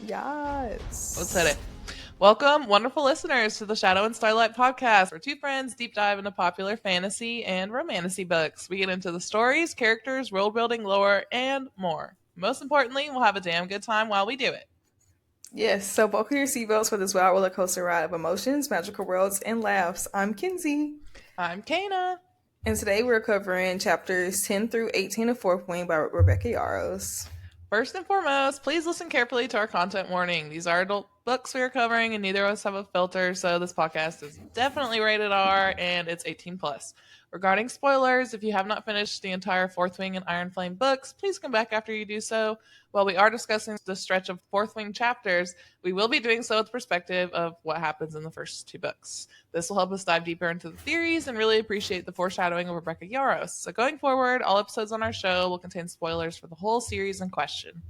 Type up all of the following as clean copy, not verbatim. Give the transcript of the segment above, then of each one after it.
Yes. Let's hit it. Welcome, wonderful listeners, to the Shadow and Starlight Podcast, where two friends deep dive into popular fantasy and romantasy books. We get into the stories, characters, world building, lore, and more. Most importantly, we'll have a damn good time while we do it. Yes, so buckle your seatbelts for this wild roller coaster ride of emotions, magical worlds, and laughs. I'm Kinsey. I'm Kana. And today we're covering chapters 10 through 18 of Fourth Wing by Rebecca Yarros. First and foremost, please listen carefully to our content warning. These are adult books we are covering, and neither of us have a filter, so this podcast is definitely rated R, and it's 18 plus. Regarding spoilers, if you have not finished the entire Fourth Wing and Iron Flame books, please come back after you do so. While we are discussing the stretch of Fourth Wing chapters, we will be doing so with the perspective of what happens in the first two books. This will help us dive deeper into the theories and really appreciate the foreshadowing of Rebecca Yarros. So going forward, all episodes on our show will contain spoilers for the whole series in question.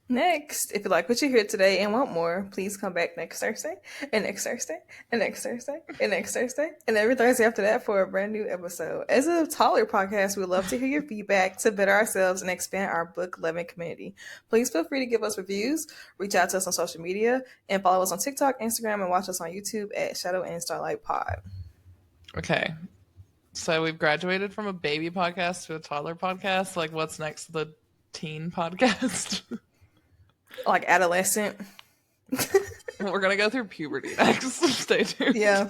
Next, if you like what you hear today and want more, please come back next Thursday, and next Thursday, and next Thursday, and next Thursday, and every Thursday after that for a brand new episode. As a taller podcast, we'd love to hear your feedback to better ourselves and expand our book loving community. Please feel free to give us reviews, reach out to us on social media, and follow us on TikTok, Instagram, and watch us on YouTube at Shadow and Starlight Pod. Okay. So we've graduated from a baby podcast to a toddler podcast. Like, what's next? The teen podcast? Like adolescent. We're going to go through puberty next. Stay tuned. Yeah.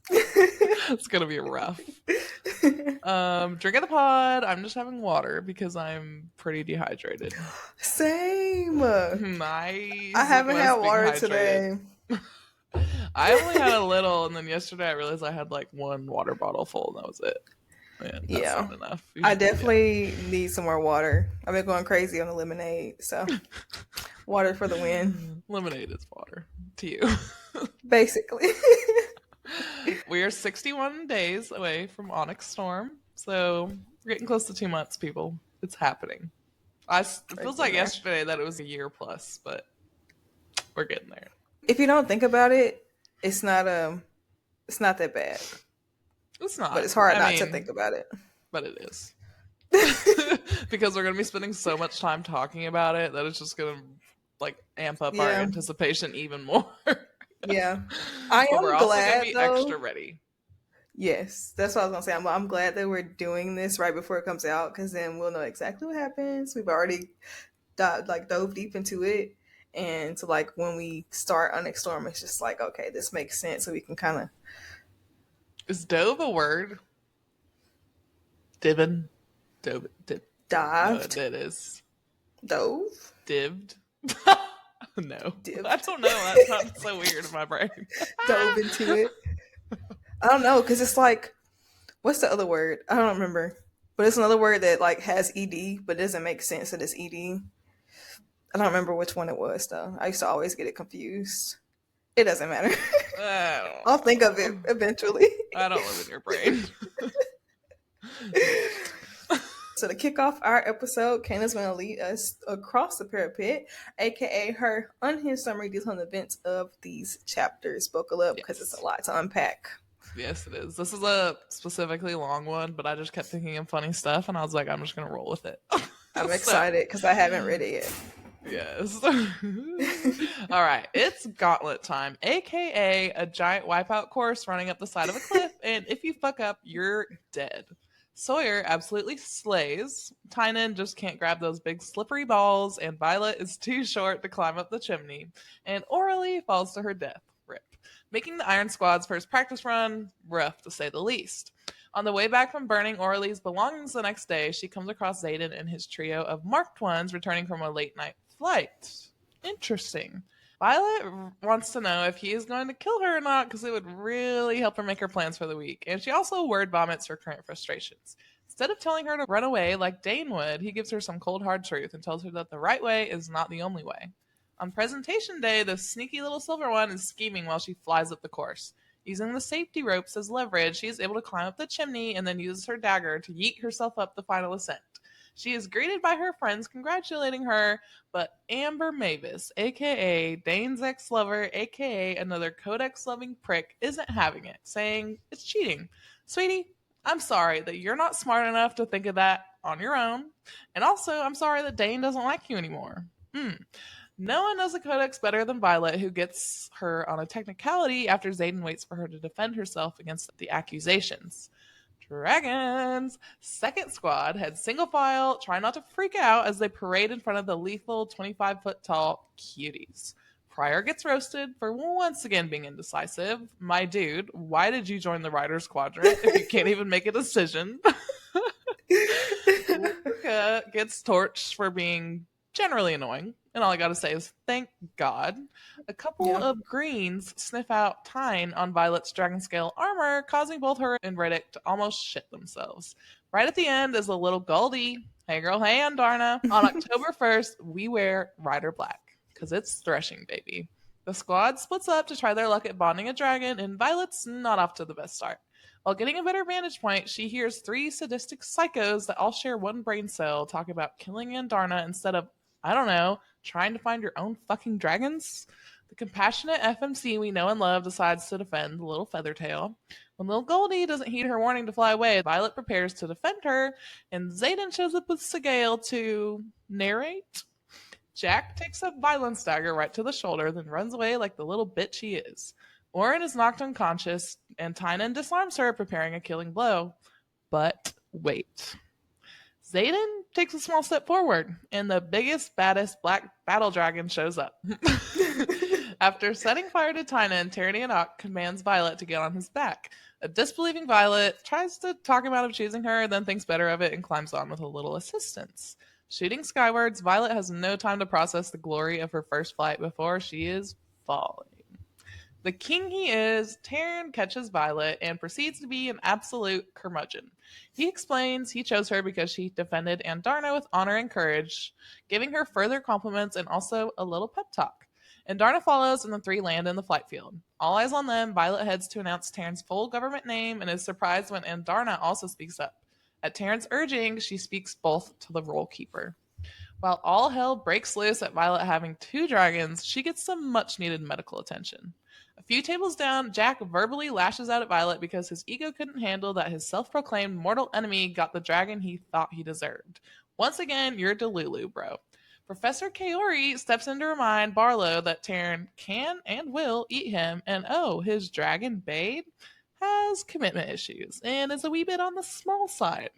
It's going to be rough. Drink of the pod. I'm just having water because I'm pretty dehydrated. Same. I haven't had water today. I only had a little, and then yesterday I realized I had like one water bottle full, and that was it. Man, that's not enough. I definitely need some more water. I've been going crazy on the lemonade, so water for the win. Lemonade is water to you. Basically. We are 61 days away from Onyx Storm, so we're getting close to 2 months, people. It's happening. It feels like yesterday that it was a year plus, but we're getting there. If you don't think about it, it's not that bad. It's not. But it's hard to think about it. But it is. Because we're going to be spending so much time talking about it that it's just going to like amp up our anticipation even more. Yeah. I am we're also glad going to be extra ready. Yes, that's what I was going to say. I'm glad that we're doing this right before it comes out, because then we'll know exactly what happens. We've already dove deep into it. And so like when we start Onyx Storm, it's just like, okay, this makes sense. So we can kind of... Is dove a word? Divin? Dived? No, it is. Dove? Dived? No. Dived. I don't know. That sounds so weird in my brain. Dove into it. I don't know, because it's like, what's the other word? I don't remember. But it's another word that like has ED, but doesn't make sense that it's ED. I don't remember which one it was, though. I used to always get it confused. It doesn't matter. I'll think of it eventually. I don't live in your brain. So to kick off our episode, Kana's going to lead us across the parapet, aka her unhinged summary detailing the events of these chapters. Buckle up, because it's a lot to unpack. Yes, it is. This is a specifically long one, but I just kept thinking of funny stuff, and I was like, I'm just going to roll with it. I'm excited because I haven't read it yet. Yes. All right. It's gauntlet time, aka a giant wipeout course running up the side of a cliff, and if you fuck up, you're dead. Sawyer absolutely slays. Tynan just can't grab those big slippery balls, and Violet is too short to climb up the chimney, and Orally falls to her death. Rip. Making the Iron Squad's first practice run rough, to say the least. On the way back from burning Orly's belongings the next day, she comes across Xaden and his trio of marked ones returning from a late-night flight. Interesting. Violet wants to know if he is going to kill her or not, because it would really help her make her plans for the week. And she also word vomits her current frustrations. Instead of telling her to run away like Dane would, he gives her some cold hard truth and tells her that the right way is not the only way. On presentation day, the sneaky little silver one is scheming while she flies up the course. Using the safety ropes as leverage, she is able to climb up the chimney and then uses her dagger to yeet herself up the final ascent. She is greeted by her friends congratulating her, but Amber Mavis, aka Dane's ex-lover, aka another codex-loving prick, isn't having it, saying it's cheating. Sweetie, I'm sorry that you're not smart enough to think of that on your own, and also I'm sorry that Dane doesn't like you anymore. No one knows the codex better than Violet, who gets her on a technicality after Xaden waits for her to defend herself against the accusations. Dragons! Second squad head single file, try not to freak out as they parade in front of the lethal 25-foot tall cuties. Pryor gets roasted for once again being indecisive. My dude, why did you join the Riders Quadrant if you can't even make a decision? Luca gets torched for being generally annoying. And all I gotta say is thank God. A couple of greens sniff out Tyne on Violet's dragon scale armor, causing both her and Riddick to almost shit themselves. Right at the end is a little Goldie. Hey girl, hey Andarna. On October 1st, we wear Rider Black. Because it's Threshing, baby. The squad splits up to try their luck at bonding a dragon, and Violet's not off to the best start. While getting a better vantage point, she hears 3 sadistic psychos that all share one brain cell talk about killing Andarna instead of, I don't know, trying to find your own fucking dragons? The compassionate FMC we know and love decides to defend the little Feathertail. When little Goldie doesn't heed her warning to fly away, Violet prepares to defend her, and Xaden shows up with Sigale to narrate. Jack takes a violence dagger right to the shoulder, then runs away like the little bitch he is. Orin is knocked unconscious, and Tynan disarms her, preparing a killing blow. But wait. Xaden takes a small step forward, and the biggest, baddest black battle dragon shows up. After setting fire to Tynan, Tyrannianok commands Violet to get on his back. A disbelieving Violet tries to talk him out of choosing her, then thinks better of it and climbs on with a little assistance. Shooting skywards, Violet has no time to process the glory of her first flight before she is falling. The king he is, Taryn catches Violet and proceeds to be an absolute curmudgeon. He explains he chose her because she defended Andarna with honor and courage, giving her further compliments and also a little pep talk. Andarna follows and the 3 land in the flight field. All eyes on them, Violet heads to announce Taryn's full government name and is surprised when Andarna also speaks up. At Taryn's urging, she speaks both to the roll keeper. While all hell breaks loose at Violet having 2 dragons, she gets some much-needed medical attention. A few tables down, Jack verbally lashes out at Violet because his ego couldn't handle that his self-proclaimed mortal enemy got the dragon he thought he deserved. Once again, you're Delulu, bro. Professor Kaori steps in to remind Barlow that Taryn can and will eat him, and his dragon Bade has commitment issues and is a wee bit on the small side.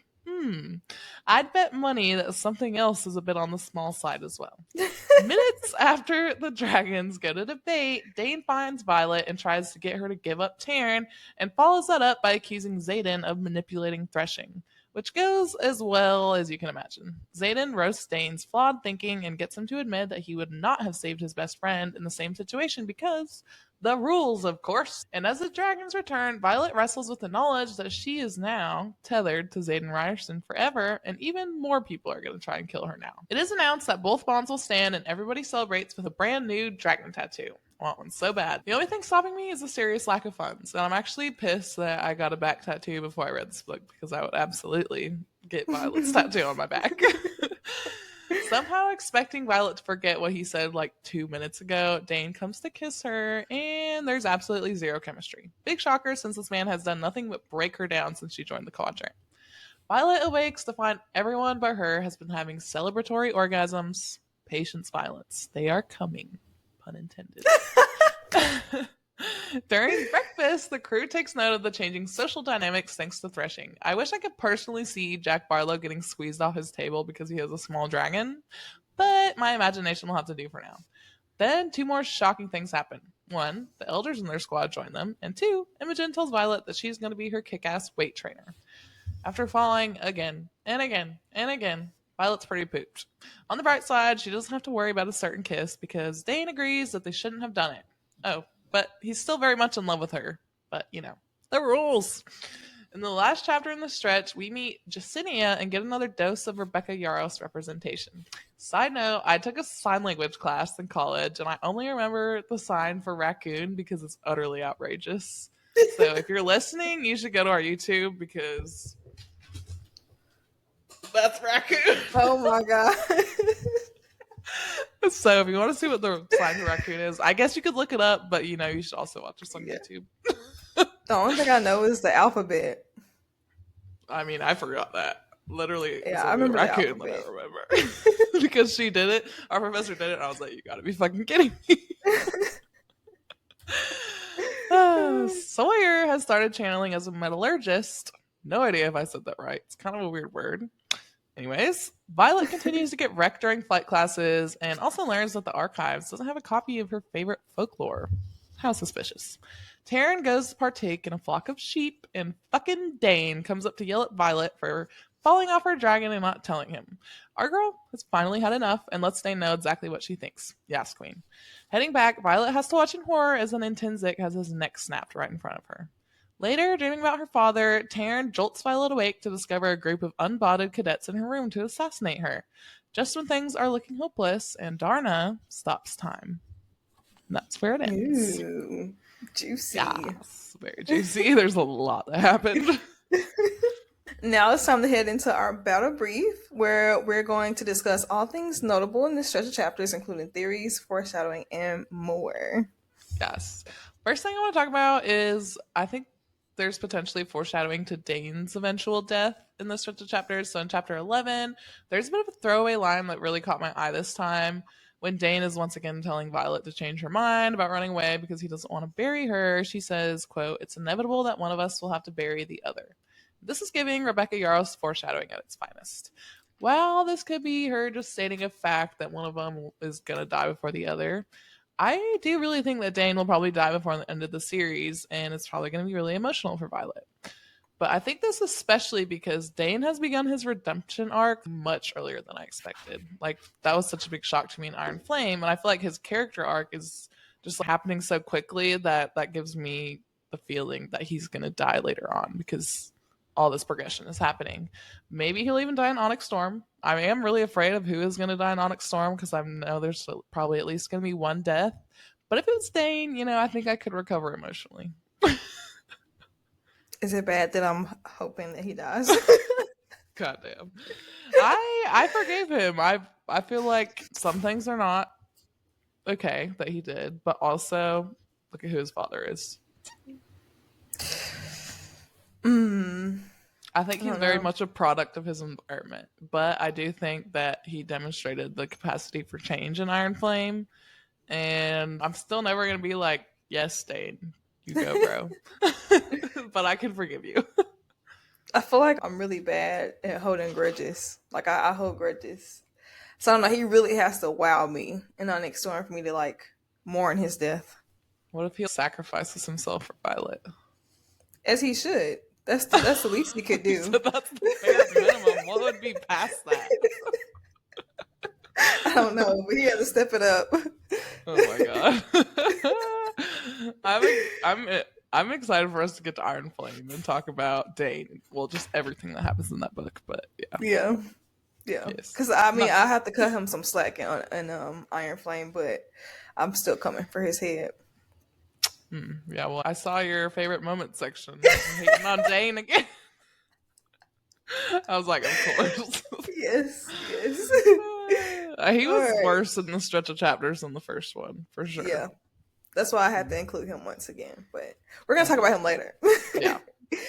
I'd bet money that something else is a bit on the small side as well. Minutes after the dragons go to debate, Dane finds Violet and tries to get her to give up Taryn, and follows that up by accusing Xaden of manipulating Threshing, which goes as well as you can imagine. Xaden roasts Dane's flawed thinking and gets him to admit that he would not have saved his best friend in the same situation because the rules, of course. And as the dragons return, Violet wrestles with the knowledge that she is now tethered to Xaden Ryerson forever, and even more people are going to try and kill her now. It is announced that both bonds will stand, and everybody celebrates with a brand new dragon tattoo. I want one so bad. The only thing stopping me is a serious lack of funds, and I'm actually pissed that I got a back tattoo before I read this book, because I would absolutely get Violet's tattoo on my back. Somehow expecting Violet to forget what he said like 2 minutes ago, Dane comes to kiss her, and there's absolutely zero chemistry. Big shocker, since this man has done nothing but break her down since she joined the quadrant. Violet awakes to find everyone but her has been having celebratory orgasms. Patience, violence. They are coming. Pun intended. During breakfast, the crew takes note of the changing social dynamics thanks to Threshing. I wish I could personally see Jack Barlow getting squeezed off his table because he has a small dragon, but my imagination will have to do for now. Then 2 more shocking things happen. 1, the elders in their squad join them, and 2, Imogen tells Violet that she's going to be her kick-ass weight trainer. After falling again and again and again, Violet's pretty pooped. On the bright side, she doesn't have to worry about a certain kiss because Dane agrees that they shouldn't have done it. Oh, but he's still very much in love with her. But, you know, the rules. In the last chapter in the stretch, we meet Jacinia and get another dose of Rebecca Yarros representation. Side note, I took a sign language class in college, and I only remember the sign for raccoon because it's utterly outrageous. So if you're listening, you should go to our YouTube because that's raccoon. Oh my god. So if you want to see what the sign for raccoon is, I guess you could look it up, but you know, you should also watch this on YouTube. The only thing I know is the alphabet. I mean, I forgot that. Literally, it's Yeah, a I weird remember the raccoon that I alphabet. remember. Because she did it. Our professor did it, and I was like, you gotta be fucking kidding me. Sawyer has started channeling as a metallurgist. No idea if I said that right. It's kind of a weird word. Anyways, Violet continues to get wrecked during flight classes and also learns that the archives doesn't have a copy of her favorite folklore. How suspicious. Taryn goes to partake in a flock of sheep, and fucking Dane comes up to yell at Violet for falling off her dragon and not telling him. Our girl has finally had enough and lets Dane know exactly what she thinks. Yes, queen. Heading back, Violet has to watch in horror as an Intrinsic has his neck snapped right in front of her. Later, dreaming about her father, Taryn jolts Violet awake to discover a group of unbodied cadets in her room to assassinate her. Just when things are looking hopeless, and Darna stops time. And that's where it ends. Ooh, juicy. Yes, very juicy. There's a lot that happened. Now it's time to head into our battle brief, where we're going to discuss all things notable in this stretch of chapters, including theories, foreshadowing, and more. Yes. First thing I want to talk about is I think there's potentially foreshadowing to Dane's eventual death in this stretch of chapters. So in chapter 11, there's a bit of a throwaway line that really caught my eye this time. When Dane is once again telling Violet to change her mind about running away because he doesn't want to bury her, she says, quote, "It's inevitable that one of us will have to bury the other." This is giving Rebecca Yarros foreshadowing at its finest. Well, this could be her just stating a fact that one of them is going to die before the other. I do really think that Dane will probably die before the end of the series, and it's probably going to be really emotional for Violet. But I think this especially because Dane has begun his redemption arc much earlier than I expected. Like, that was such a big shock to me in Iron Flame, and I feel like his character arc is just happening so quickly that gives me the feeling that he's going to die later on because all this progression is happening. Maybe he'll even die in Onyx Storm. I am really afraid of who is going to die in Onyx Storm because I know there's probably at least going to be one death. But if it's Dane, I think I could recover emotionally. Is it bad that I'm hoping that he dies? Goddamn. I forgave him. I feel like some things are not okay that he did, but also look at who his father is. I think he's very much a product of his environment, but I do think that he demonstrated the capacity for change in Iron Flame, and I'm still never going to be like, yes, Dane, you go, bro. But I can forgive you. I feel like I'm really bad at holding grudges. Like, I hold grudges. So I don't know, he really has to wow me in Onyx Storm for me to, like, mourn his death. What if he sacrifices himself for Violet? As he should. That's the least he could do. So that's the bare minimum. What would be past that? I don't know, but he had to step it up. Oh my god. I'm excited for us to get to Iron Flame and talk about Dane. Well, just everything that happens in that book, but yeah. Yeah. Yes. Because I mean, I have to cut him some slack in Iron Flame, but I'm still coming for his head. Yeah, well, I saw your favorite moment section. Hating on Dane again. I was like, of course. Yes. He was worse in the stretch of chapters than the first one, for sure. Yeah. That's why I had to include him once again. But we're going to talk about him later. Yeah.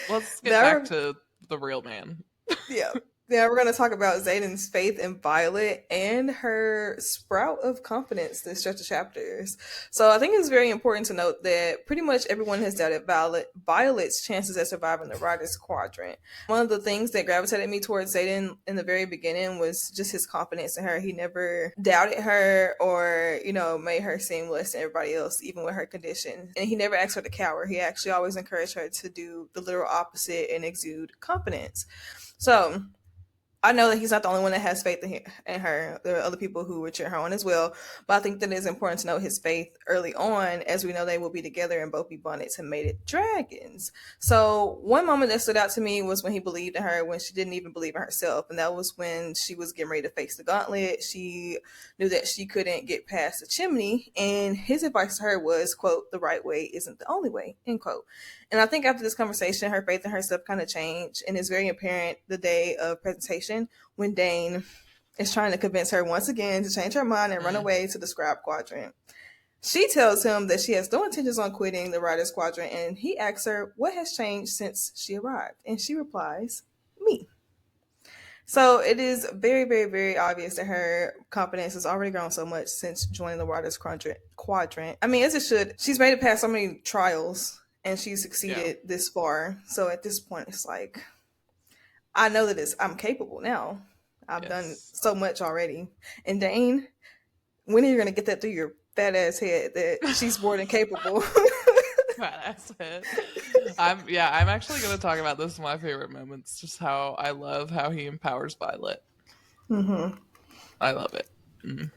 Let's get back to the real man. Yeah. Yeah, we're going to talk about Xaden's faith in Violet and her sprout of confidence this stretch of chapters. So I think it's very important to note that pretty much everyone has doubted Violet's chances at surviving the Riders Quadrant. One of the things that gravitated me towards Xaden in the very beginning was just his confidence in her. He never doubted her or, made her seem less than everybody else, even with her condition. And he never asked her to cower. He actually always encouraged her to do the literal opposite and exude confidence. So I know that he's not the only one that has faith in her. There are other people who would cheer her on as well. But I think that it's important to note his faith early on, as we know they will be together and both be bonnets and mated dragons. So one moment that stood out to me was when he believed in her when she didn't even believe in herself. And that was when she was getting ready to face the gauntlet. She knew that she couldn't get past the chimney. And his advice to her was, quote, "The right way isn't the only way," end quote. And I think after this conversation, her faith in herself kind of changed. And it's very apparent the day of presentation when Dane is trying to convince her once again to change her mind and run away to the Scribe Quadrant. She tells him that she has no intentions on quitting the Riders Quadrant, and he asks her what has changed since she arrived. And she replies, "Me." So it is very, very, very obvious that her confidence has already grown so much since joining the Waters Quadrant. I mean, as it should. She's made it past so many trials and she's Yeah. succeeded this far. So at this point, it's like, I know that I'm capable now. I've done Yes. so much already. And Dane, when are you going to get that through your fat ass head that she's more than capable? Badass head. I'm actually gonna talk about this in my favorite moments, just how I love how he empowers Violet. Mm-hmm. I love it. Mm.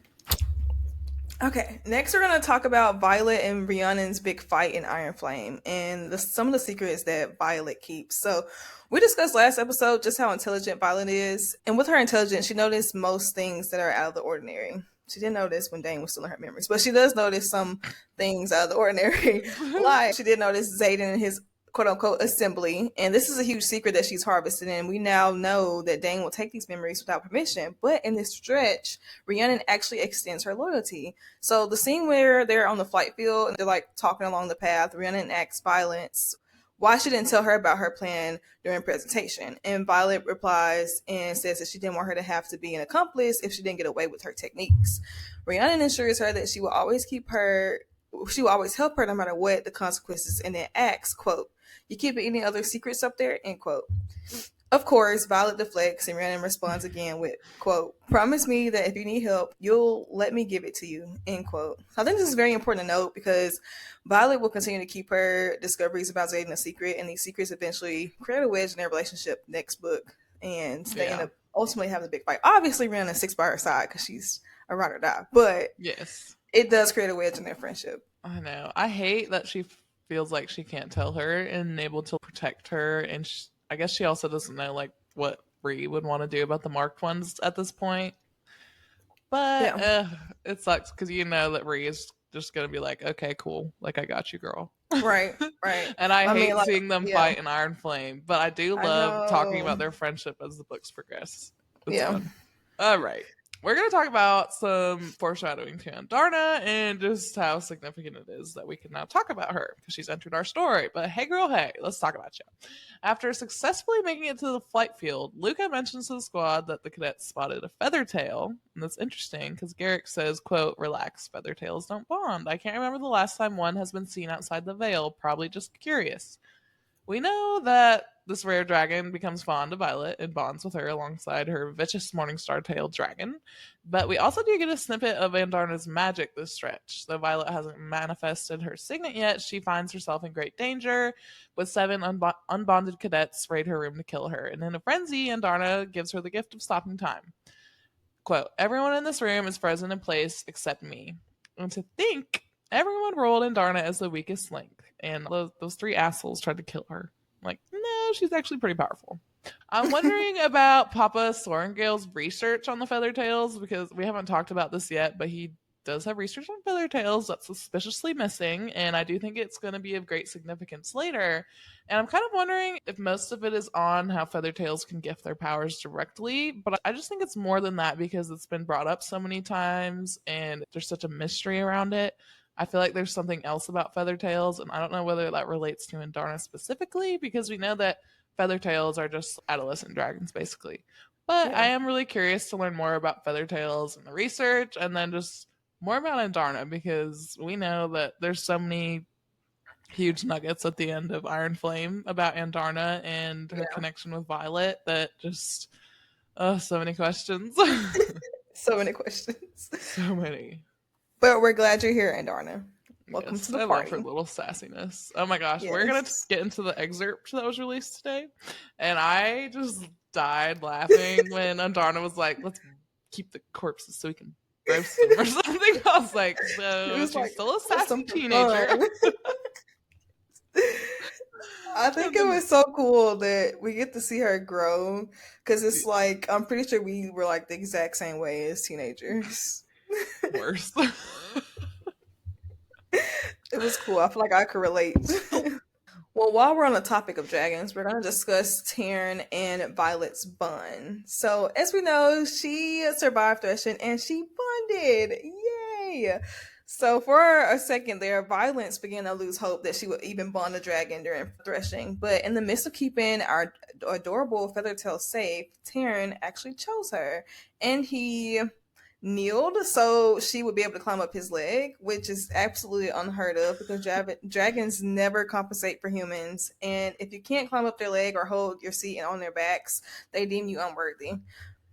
Okay, next we're going to talk about Violet and Rhiannon's big fight in Iron Flame and some of the secrets that Violet keeps. So, we discussed last episode just how intelligent Violet is, and with her intelligence, she noticed most things that are out of the ordinary. She didn't notice when Dane was still in her memories, but she does notice some things out of the ordinary. Like, she did notice Zayden and his quote unquote assembly. And this is a huge secret that she's harvested. And we now know that Dane will take these memories without permission. But in this stretch, Rhiannon actually extends her loyalty. So the scene where they're on the flight field and they're like talking along the path, Rhiannon asks Violet why she didn't tell her about her plan during presentation. And Violet replies and says that she didn't want her to have to be an accomplice if she didn't get away with her techniques. Rhiannon assures her that she will always help her no matter what the consequences, and then asks, quote, "You keep any other secrets up there?" End quote. Of course, Violet deflects and Rhiannon responds again with, quote, "Promise me that if you need help, you'll let me give it to you," end quote. I think this is very important to note because Violet will continue to keep her discoveries about Zayden a secret, and these secrets eventually create a wedge in their relationship next book, and they end up ultimately having a big fight. Obviously, Rhiannon sticks by her side because she's a ride or die, but yes, it does create a wedge in their friendship. I know. I hate that she feels like she can't tell her and able to protect her, and I guess she also doesn't know like what Bree would want to do about the marked ones at this point. But Yeah. it sucks because you know that Bree is just gonna be like, okay, cool, like I got you, girl. Right. And I I mean, hate like, seeing them yeah, fight in Iron Flame, but I do I love talking know. about their friendship as the books progress. It's Yeah. fun. All right. We're going to talk about some foreshadowing to Andarna and just how significant it is that we can now talk about her because she's entered our story. But hey, girl, hey, let's talk about you. After successfully making it to the flight field, Luca mentions to the squad that the cadets spotted a feathertail. And that's interesting because Garrick says, quote, "Relax, feathertails don't bond. I can't remember the last time one has been seen outside the veil. Probably just curious." We know that this rare dragon becomes fond of Violet and bonds with her alongside her vicious Morningstar tailed dragon. But we also do get a snippet of Andarna's magic this stretch. Though Violet hasn't manifested her signet yet, she finds herself in great danger, with 7 unbonded cadets raid her room to kill her. And in a frenzy, Andarna gives her the gift of stopping time. Quote, "Everyone in this room is frozen in place except me." And to think everyone rolled Andarna as the weakest link, and those 3 assholes tried to kill her. Like, no, she's actually pretty powerful. I'm wondering about Papa Sorengale's research on the Feathertails because we haven't talked about this yet, but he does have research on Feathertails that's suspiciously missing, and I do think it's going to be of great significance later. And I'm kind of wondering if most of it is on how Feathertails can gift their powers directly, but I just think it's more than that because it's been brought up so many times and there's such a mystery around it. I feel like there's something else about Feathertails, and I don't know whether that relates to Andarna specifically because we know that Feathertails are just adolescent dragons, basically. But I Yeah. am really curious to learn more about Feathertails and the research, and then just more about Andarna because we know that there's so many huge nuggets at the end of Iron Flame about Andarna and her Yeah. connection with Violet that just, oh, so many questions. So many questions. So many. But we're glad you're here, Andarna. Welcome to Yes, the I love her party. little sassiness. Oh my gosh, we're gonna Yes. get into the excerpt that was released today, and I just died laughing when Andarna was like, "Let's keep the corpses so we can roast them" or something. I was like, It "No, was she's like, still a that's sassy something teenager." fun. I think And it then was so cool that we get to see her grow because it's like, I'm pretty sure we were like the exact same way as teenagers. worse. It was cool. I feel like I could relate. Well, while we're on the topic of dragons, we're going to discuss Taryn and Violet's bond. So, as we know, she survived Threshing and she bonded. Yay! So for a second there, Violence began to lose hope that she would even bond a dragon during threshing. But in the midst of keeping our adorable Feathertail safe, Taryn actually chose her. And he kneeled so she would be able to climb up his leg, which is absolutely unheard of because dragons never compensate for humans. And if you can't climb up their leg or hold your seat on their backs, they deem you unworthy.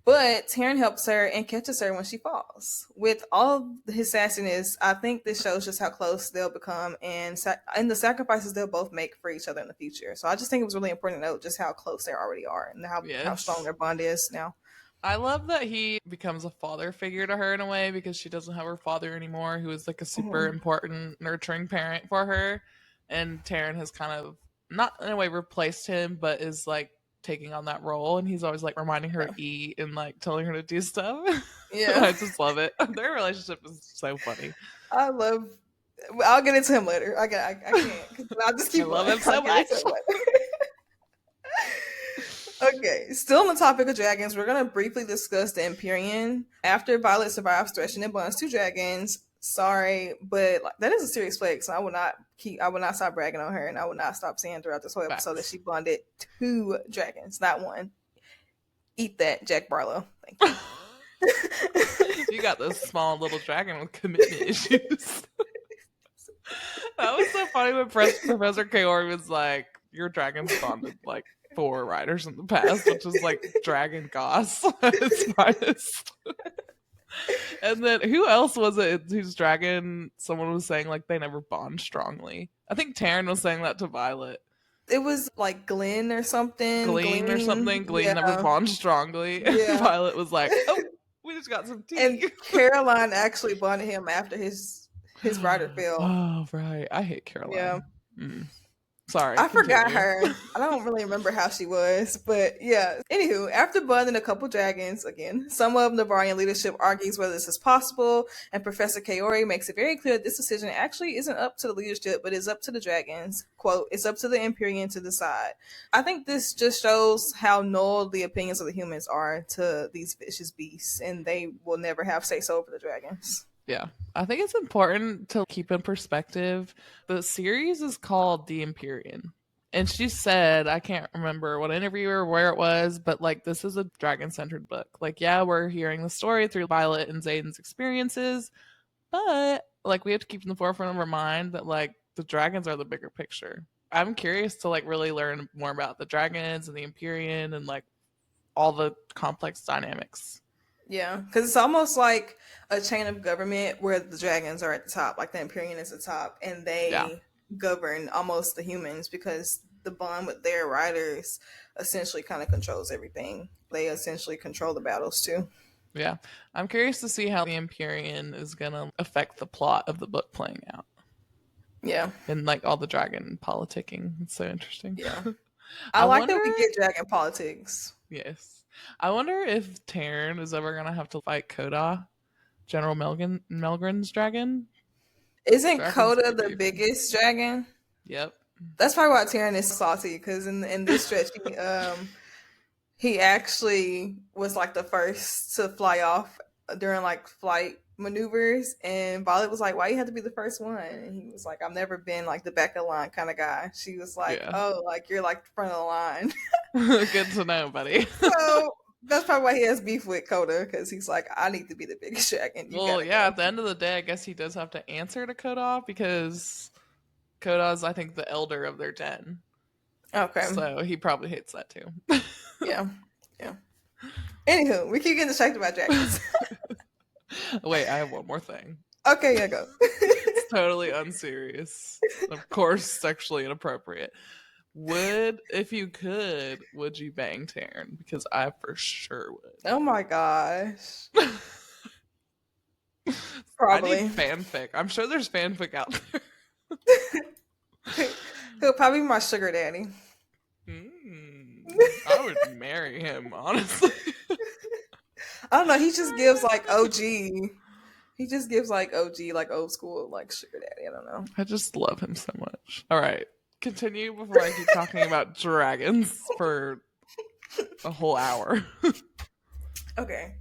But Taryn helps her and catches her when she falls. With all his sassiness, I think this shows just how close they'll become and the sacrifices they'll both make for each other in the future. So I just think it was really important to note just how close they already are and how strong their bond is now. I love that he becomes a father figure to her in a way because she doesn't have her father anymore, who is like a super important nurturing parent for her. And Taryn has kind of, not in a way replaced him, but is like taking on that role. And he's always like reminding her to eat and like telling her to do stuff. Yeah. I just love it. Their relationship is so funny. I'll get into him later. I can't. I'll just keep. I love him so much. Okay, still on the topic of dragons, we're gonna briefly discuss the Empyrean. After Violet survives threshing and bonds two dragons, sorry, but that is a serious flex. So I will not stop bragging on her, and I will not stop saying throughout this whole episode that she bonded two dragons, not one. Eat that, Jack Barlow. Thank you. You got this small little dragon with commitment issues. That was so funny when Professor Kaori was like, your dragon's bonded like 4 riders in the past, which is like Dragon Goss at its finest. And then who else was it whose dragon someone was saying like they never bond strongly? I think Taryn was saying that to Violet. It was like Glenn or something. Glean or something. Glean never bonds strongly. Yeah. Violet was like, oh, we just got some tea. And Caroline actually bonded him after his rider fell. Oh, right. I hate Caroline. Yeah. Sorry. I forgot her. I don't really remember how she was, but yeah. Anywho, after bonding a couple dragons, again, some of Navarian leadership argues whether this is possible, and Professor Kaori makes it very clear this decision actually isn't up to the leadership, but is up to the dragons. Quote, it's up to the Empyrean to decide. I think this just shows how null the opinions of the humans are to these vicious beasts, and they will never have say-so over the dragons. Yeah, I think it's important to keep in perspective. The series is called The Empyrean. And she said, I can't remember what interview or where it was, but like, this is a dragon-centered book. Like, yeah, we're hearing the story through Violet and Zayden's experiences, but like, we have to keep in the forefront of our mind that like, the dragons are the bigger picture. I'm curious to like really learn more about the dragons and the Empyrean and like all the complex dynamics. Yeah, because it's almost like a chain of government where the dragons are at the top, like the Empyrean is the top, and they govern almost the humans because the bond with their riders essentially kind of controls everything. They essentially control the battles too. Yeah, I'm curious to see how the Empyrean is going to affect the plot of the book playing out. Yeah. And like all the dragon politicking. It's so interesting. Yeah. I like that we get dragon politics. Yes. I wonder if Taryn is ever going to have to fight Koda, General Melgren's dragon. Isn't Koda the biggest dragon? Yep. That's probably why Taryn is salty, because in this stretch, he actually was like the first to fly off during like flight maneuvers, and Violet was like, why you have to be the first one? And he was like, I've never been like the back of the line kind of guy. She was like, oh, like you're like the front of the line. Good to know, buddy. So that's probably why he has beef with Koda, because he's like, I need to be the biggest dragon. Well, yeah, at the end of the day, I guess he does have to answer to Koda, because Koda's, I think, the elder of their den. Okay. So he probably hates that too. Yeah. Anywho, we keep getting distracted by dragons. Wait, I have one more thing. Okay, yeah, go. It's totally unserious. Of course, sexually inappropriate. If you could, would you bang Taryn? Because I for sure would. Oh my gosh. Probably. I need fanfic. I'm sure there's fanfic out there. He'll probably be my sugar daddy. I would marry him, honestly. I don't know. He just gives like OG. He just gives like OG, like old school, like sugar daddy. I don't know. I just love him so much. All right. Continue before I keep talking about dragons for a whole hour. Okay.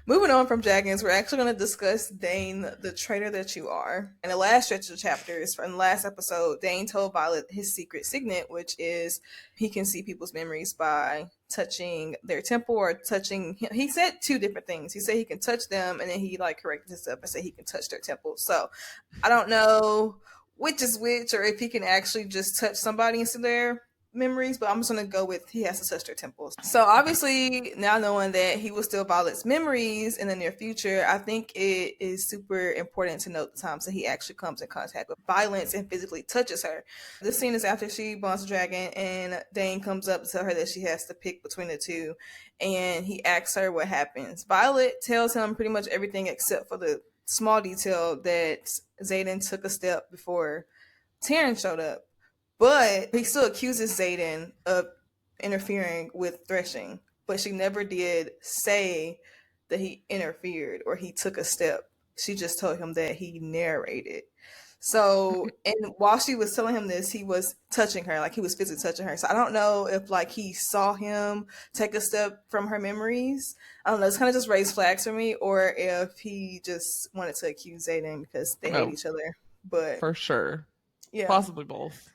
Moving on from dragons, we're actually going to discuss Dane, the traitor that you are. In the last stretch of the chapters, from the last episode, Dane told Violet his secret signet, which is he can see people's memories by touching their temple or touching. He said two different things. He said he can touch them, and then he like corrected himself and said he can touch their temple. So I don't know which is which, or if he can actually just touch somebody into their memories, but I'm just gonna go with he has to touch their temples. So obviously, now knowing that he will steal Violet's memories in the near future, I think it is super important to note the times that he actually comes in contact with violence and physically touches her. This scene is after she bonds the dragon, and Dane comes up to tell her that she has to pick between the two, and he asks her what happens. Violet tells him pretty much everything except for the small detail that Xaden took a step before Taryn showed up. But he still accuses Xaden of interfering with Threshing. But she never did say that he interfered or he took a step. She just told him that he narrated. So, and while she was telling him this, he was touching her, like he was physically touching her. So I don't know if like he saw him take a step from her memories. I don't know. It's kind of just raised flags for me, or if he just wanted to accuse Xaden because they hate each other. But for sure, yeah, possibly both.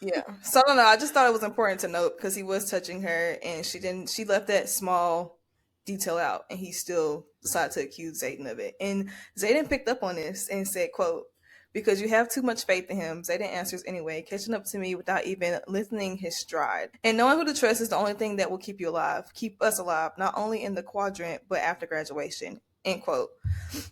Yeah. So I don't know. I just thought it was important to note because he was touching her and she left that small detail out and he still decided to accuse Xaden of it. And Xaden picked up on this and said, quote, because you have too much faith in him, Xaden answers anyway, catching up to me without even lifting his stride. And knowing who to trust is the only thing that will keep you alive, keep us alive, not only in the quadrant, but after graduation. End quote.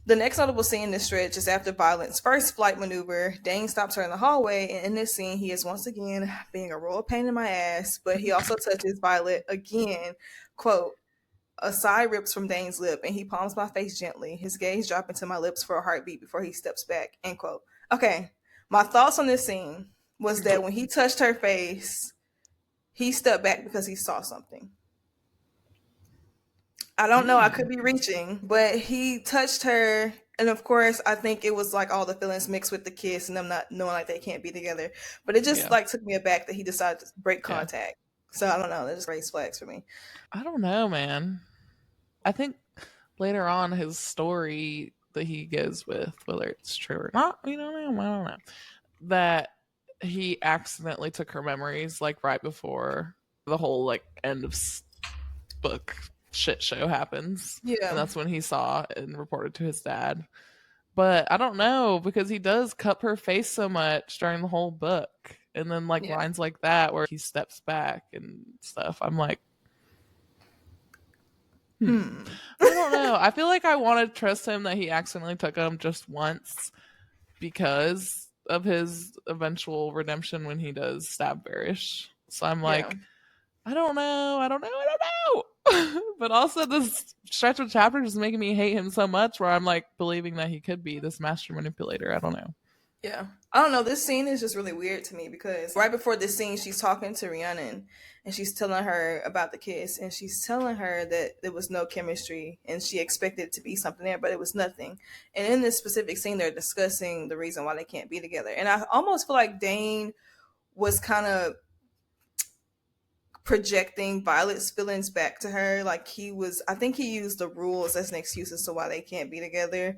The next notable scene in this stretch is after Violet's first flight maneuver. Dane stops her in the hallway, and in this scene, he is once again being a royal pain in my ass, but he also touches Violet again. Quote, a sigh rips from Dane's lip, and he palms my face gently, his gaze dropping to my lips for a heartbeat before he steps back. End quote. Okay, my thoughts on this scene was that when he touched her face, he stepped back because he saw something. I don't know. I could be reaching, but he touched her. And of course, I think it was like all the feelings mixed with the kiss and them not knowing like they can't be together. But it just like took me aback that he decided to break contact. So I don't know. That just raised flags for me. I don't know, man. I think later on his story that he gives with, whether it's true or not, I don't know. That he accidentally took her memories like right before the whole like end of book shit show happens. Yeah. And that's when he saw and reported to his dad. But I don't know, because he does cup her face so much during the whole book. And then like lines like that where he steps back and stuff. I'm like, I don't know. I feel like I want to trust him that he accidentally took him just once because of his eventual redemption when he does stab Barish. So I'm like, I don't know. But also this stretch of chapters is making me hate him so much where I'm like believing that he could be this master manipulator. I don't know. Yeah. I don't know. This scene is just really weird to me because right before this scene, she's talking to Rhiannon and she's telling her about the kiss and she's telling her that there was no chemistry and she expected it to be something there, but it was nothing. And in this specific scene, they're discussing the reason why they can't be together. And I almost feel like Dane was kind of projecting Violet's feelings back to her. Like I think he used the rules as an excuse as to why they can't be together.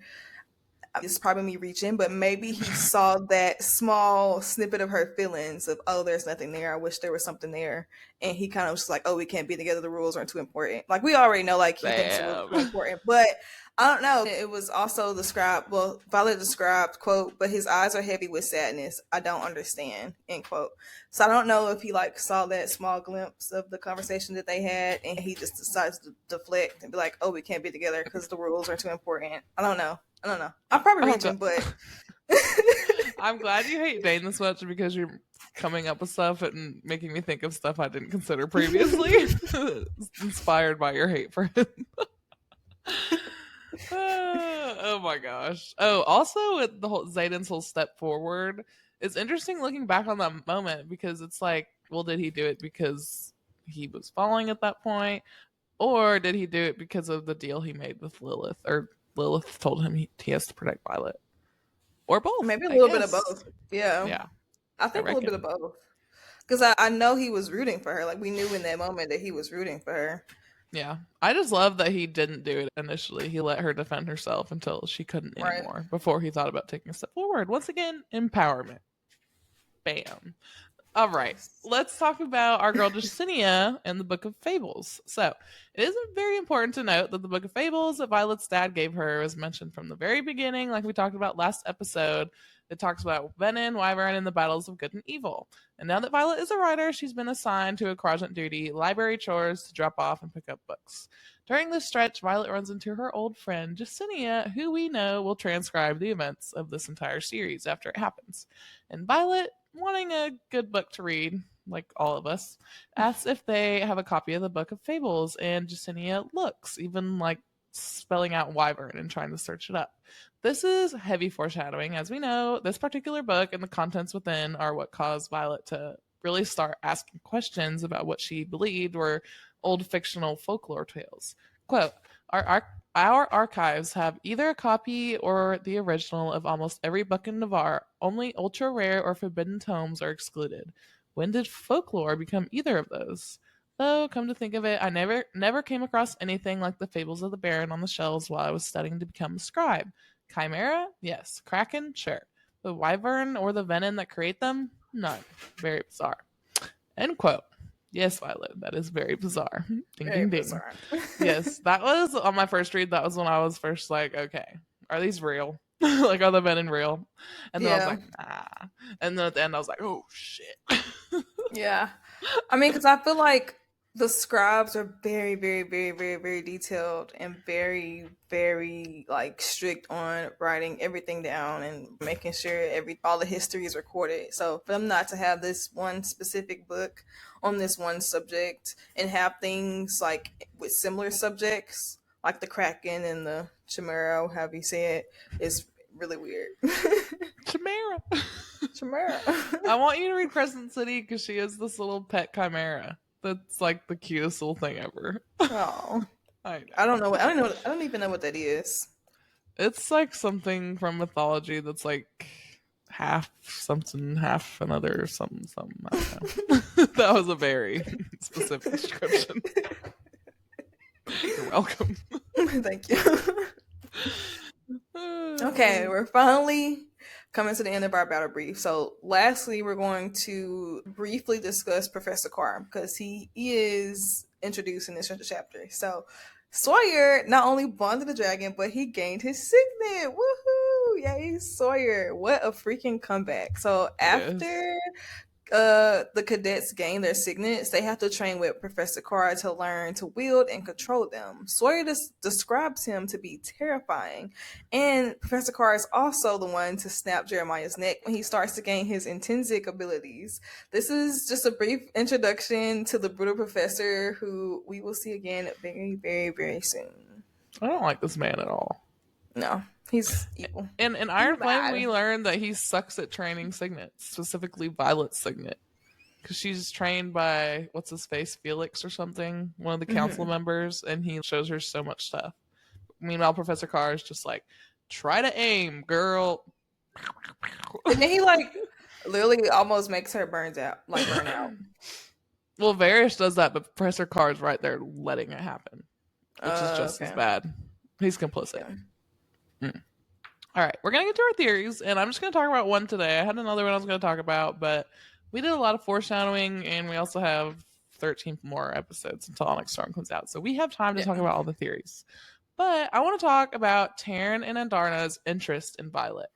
It's probably me reaching, but maybe he saw that small snippet of her feelings of, oh, there's nothing there. I wish there was something there. And he kind of was like, oh, we can't be together. The rules aren't too important. Like, we already know, like, he thinks the rules are important. But I don't know. It was also Violet described, quote, but his eyes are heavy with sadness. I don't understand, end quote. So I don't know if he, like, saw that small glimpse of the conversation that they had and he just decides to deflect and be like, oh, we can't be together because the rules are too important. I don't know. I'm probably reaching, but I'm glad you hate Dane this much because you're coming up with stuff and making me think of stuff I didn't consider previously. Inspired by your hate for him. Oh my gosh. Oh, also with the whole Xaden's whole step forward, it's interesting looking back on that moment because it's like, well, did he do it because he was falling at that point? Or did he do it because of the deal he made with Lilith? Or Lilith told him he has to protect Violet? Or both? Maybe a little bit of both. Yeah. Yeah. I think a little bit of both. Because I know he was rooting for her. Like, we knew in that moment that he was rooting for her. Yeah. I just love that he didn't do it initially. He let her defend herself until she couldn't Right. anymore before he thought about taking a step forward. Once again, empowerment. Bam. All right, let's talk about our girl Jacinia and the Book of Fables. So, it is very important to note that the Book of Fables that Violet's dad gave her was mentioned from the very beginning, like we talked about last episode. It talks about Venin, Wyvern, and the battles of good and evil. And now that Violet is a writer, she's been assigned to a quadrant duty, library chores to drop off and pick up books. During this stretch, Violet runs into her old friend Jacinia, who we know will transcribe the events of this entire series after it happens. And Violet, wanting a good book to read, like all of us, asks if they have a copy of the Book of Fables, and Jacinia looks, even like spelling out Wyvern and trying to search it up. This is heavy foreshadowing. As we know, this particular book and the contents within are what caused Violet to really start asking questions about what she believed were old fictional folklore tales. Quote, our archives have either a copy or the original of almost every book in Navarre. Only ultra rare or forbidden tomes are excluded. When did folklore become either of those? Though, come to think of it, I never came across anything like the Fables of the Baron on the shelves while I was studying to become a scribe. Chimera? Yes. Kraken? Sure. The Wyvern or the Venin that create them? None. Very bizarre. End quote. Yes, Violet, that is very bizarre. Ding, Very ding, ding. bizarre. Yes, that was on my first read. That was when I was first like, okay, are these real? Like, are the Venin real? And then I was Yeah. like, nah. And then at the end, I was like, oh, shit. Yeah. I mean, because I feel like the scribes are very, very, very, very, very detailed and very, very like strict on writing everything down and making sure all the history is recorded. So for them not to have this one specific book on this one subject and have things like with similar subjects, like the Kraken and the Chimera, however you say it, is really weird. Chimera. Chimera. I want you to read Crescent City because she has this little pet chimera. That's like the cutest little thing ever. Oh, I know. I don't know. I don't even know what that is. It's like something from mythology that's like half something, half another something. I don't know. That was a very specific description. You're welcome. Thank you. Okay, we're finally coming to the end of our battle brief. So, lastly, we're going to briefly discuss Professor Carr because he is introduced in this chapter. So, Sawyer not only bonded the dragon, but he gained his signet. Woohoo! Yay, Sawyer! What a freaking comeback! So, after the cadets gain their signets, they have to train with Professor Carr to learn to wield and control them. Sawyer describes him to be terrifying, and Professor Carr is also the one to snap Jeremiah's neck when he starts to gain his intrinsic abilities. This is just a brief introduction to the brutal professor who we will see again very, very, very soon. I don't like this man at all. No, he's evil. In Iron Flame, we learned that he sucks at training signets, specifically Violet's signet. Because she's trained by, what's his face, Felix or something, one of the council members, and he shows her so much stuff. Meanwhile, Professor Carr is just like, try to aim, girl. And then he like literally almost makes her burn out. Well, Varys does that, but Professor Carr is right there letting it happen, which is just as bad. He's complicit. Yeah. All right, we're going to get to our theories, and I'm just going to talk about one today. I had another one I was going to talk about, but we did a lot of foreshadowing, and we also have 13 more episodes until Onyx Storm comes out. So we have time to talk about all the theories. But I want to talk about Taryn and Andarna's interest in Violet.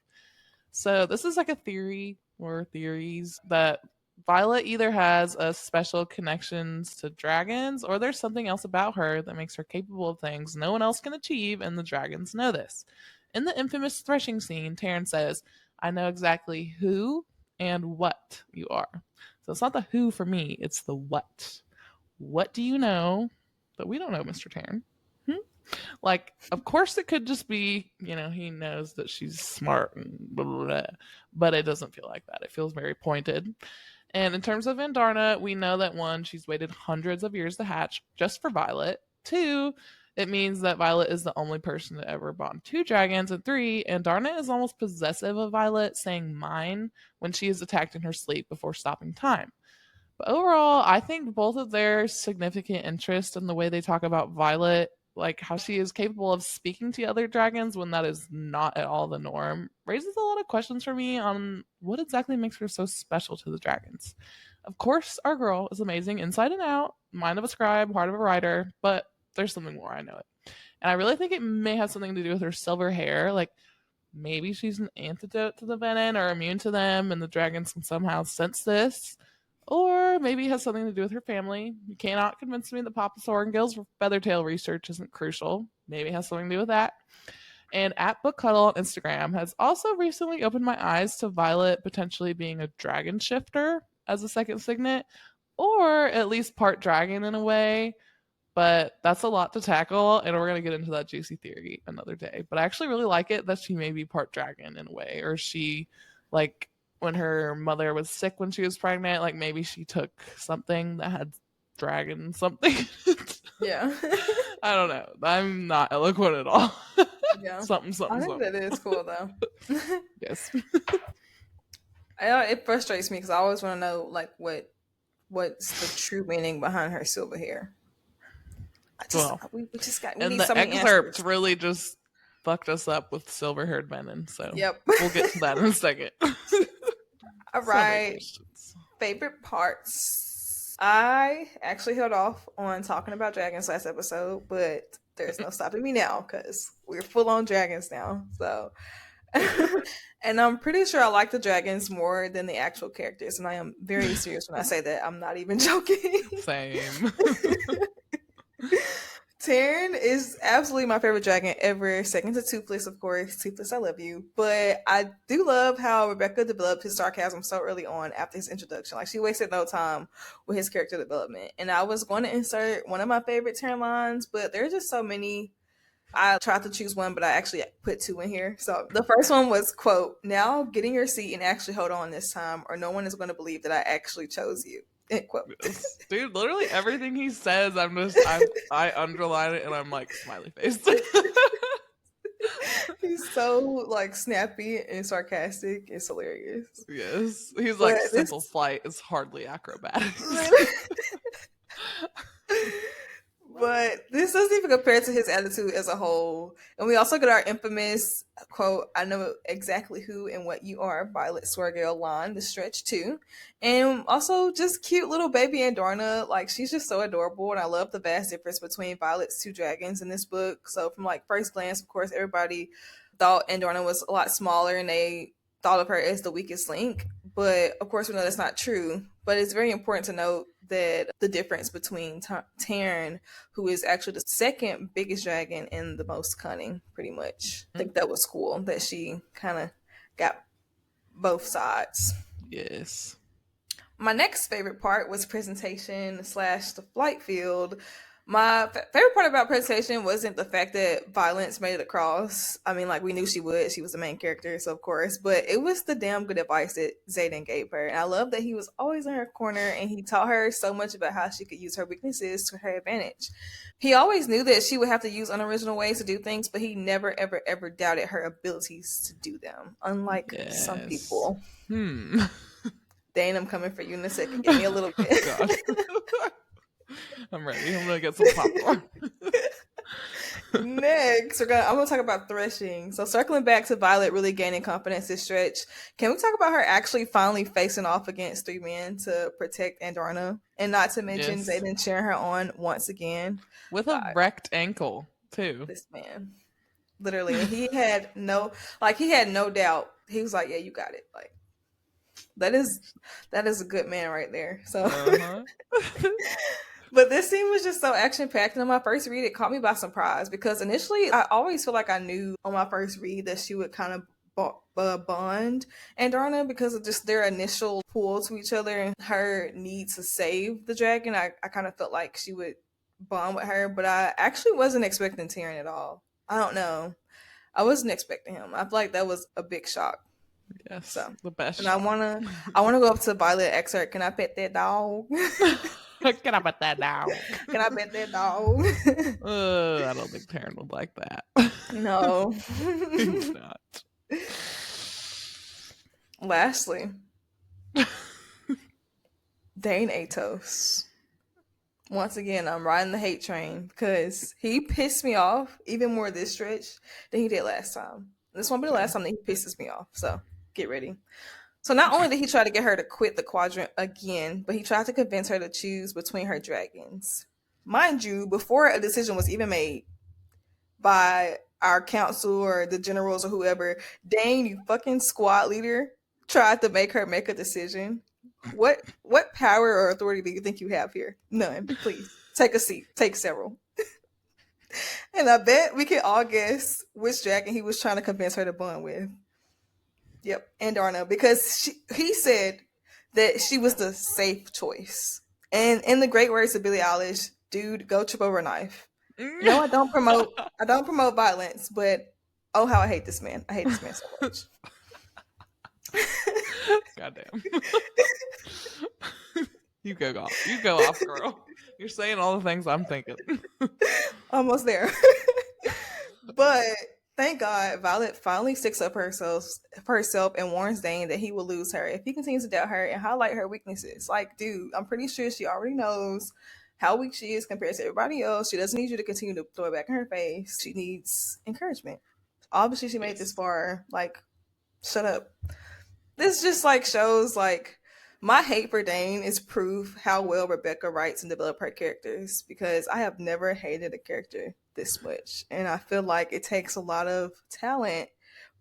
So this is like a theory or theories that Violet either has a special connections to dragons or there's something else about her that makes her capable of things no one else can achieve, and the dragons know this. In the infamous threshing scene, Taryn says, I know exactly who and what you are. So it's not the who for me, it's the what. What do you know that we don't know, Mr. Taryn? Like, of course it could just be, he knows that she's smart and blah, blah, blah, but it doesn't feel like that. It feels very pointed. And in terms of Andarna, we know that 1, she's waited hundreds of years to hatch just for Violet. 2, it means that Violet is the only person to ever bond 2 dragons. And 3, Andarna is almost possessive of Violet, saying mine when she is attacked in her sleep before stopping time. But overall, I think both of their significant interest in the way they talk about Violet, like how she is capable of speaking to other dragons when that is not at all the norm, raises a lot of questions for me on what exactly makes her so special to the dragons. Of course, our girl is amazing inside and out, mind of a scribe, heart of a writer, but there's something more, I know it. And I really think it may have something to do with her silver hair. Like, maybe she's an antidote to the venom or immune to them, and the dragons can somehow sense this. Or maybe it has something to do with her family. You cannot convince me that Papa Sorengill's Feathertail research isn't crucial. Maybe it has something to do with that. And at Book Cuddle on Instagram has also recently opened my eyes to Violet potentially being a dragon shifter as a second signet, or at least part dragon in a way. But that's a lot to tackle, and we're going to get into that juicy theory another day. But I actually really like it that she may be part dragon in a way, or she, like, when her mother was sick when she was pregnant, like maybe she took something that had dragon something. Yeah. I don't know. I'm not eloquent at all. Yeah. something. I think that is cool though. Yes. It frustrates me because I always want to know like what's the true meaning behind her silver hair. We and need the so many excerpt answers. really just fucked us up with silver-haired Menon. So Yep. we'll get to that in a second. All right. Favorite parts. I actually held off on talking about dragons last episode, but there's no stopping me now because we're full on dragons now. So, and I'm pretty sure I like the dragons more than the actual characters, and I am very serious when I say that. I'm not even joking. Same. Taryn is absolutely my favorite dragon ever, second to Toothless, of course. Toothless, I love you. But I do love how Rebecca developed his sarcasm so early on after his introduction. Like, she wasted no time with his character development. And I was going to insert one of my favorite Taryn lines, but there are just so many. I tried to choose one, but I actually put two in here. So the first one was, quote, "Now get in your seat and actually hold on this time, or no one is going to believe that I actually chose you." End quote. Dude, literally everything he says, I underline it and I'm like smiley face. He's so like snappy and sarcastic. It's hilarious. Yes, he's like, simple flight is hardly acrobatic. But this doesn't even compare to his attitude as a whole. And we also get our infamous quote, "I know exactly who and what you are," Violet Swergale line, the stretch too. And also just cute little baby Andorna. Like, she's just so adorable. And I love the vast difference between Violet's two dragons in this book. So from like first glance, of course, everybody thought Andorna was a lot smaller and they thought of her as the weakest link. But of course, we know that's not true. But it's very important to note that the difference between Taryn, who is actually the second biggest dragon and the most cunning, pretty much. I think that was cool that she kind of got both sides. Yes. My next favorite part was presentation / the flight field. My favorite part about presentation wasn't the fact that Violence made it across. I mean, like, we knew she would. She was the main character, so of course. But it was the damn good advice that Zayden gave her. And I love that he was always in her corner and he taught her so much about how she could use her weaknesses to her advantage. He always knew that she would have to use unoriginal ways to do things, but he never, ever, ever doubted her abilities to do them. Unlike some people. Dane, I'm coming for you in a second. Give me a little bit. God. I'm ready. I'm gonna get some popcorn. Next, I'm gonna talk about Threshing. So circling back to Violet really gaining confidence this stretch, can we talk about her actually finally facing off against three men to protect Andorna, and not to mention Zayden cheering her on once again with a wrecked ankle too. This man, literally, he had no doubt. He was like, "Yeah, you got it." Like, that is a good man right there. So. But this scene was just so action-packed, and on my first read, it caught me by surprise, because initially, I always feel like I knew on my first read that she would kind of bond Andorna because of just their initial pull to each other and her need to save the dragon. I kind of felt like she would bond with her, but I actually wasn't expecting Taryn at all. I don't know. I wasn't expecting him. I feel like that was a big shock. Yes, so the best. And I wanna go up to Violet excerpt. Can I pet that dog? Can I pet that dog? Can I pet that dog? I don't think Taryn would like that. No. He's not. Lastly, Dane Atos. Once again, I'm riding the hate train because he pissed me off even more this stretch than he did last time. This won't be the last time that he pisses me off, so get ready. So not only did he try to get her to quit the quadrant again, but he tried to convince her to choose between her dragons. Mind you, before a decision was even made by our council or the generals or whoever, Dane, you fucking squad leader, tried to make her make a decision. What power or authority do you think you have here? None. Please take a seat. Take several. And I bet we can all guess which dragon he was trying to convince her to bond with. Yep, and Darna, because he said that she was the safe choice. And in the great words of Billie Eilish, dude, go trip over a knife. No, I don't promote violence, but oh how I hate this man. I hate this man so much. Goddamn. You go off, girl. You're saying all the things I'm thinking. Almost there. But thank God, Violet finally sticks up for herself and warns Dane that he will lose her if he continues to doubt her and highlight her weaknesses. Like, dude, I'm pretty sure she already knows how weak she is compared to everybody else. She doesn't need you to continue to throw it back in her face. She needs encouragement. Obviously, she made this far. Like, shut up. This just like shows like my hate for Dane is proof how well Rebecca writes and develops her characters, because I have never hated a character this much. And I feel like it takes a lot of talent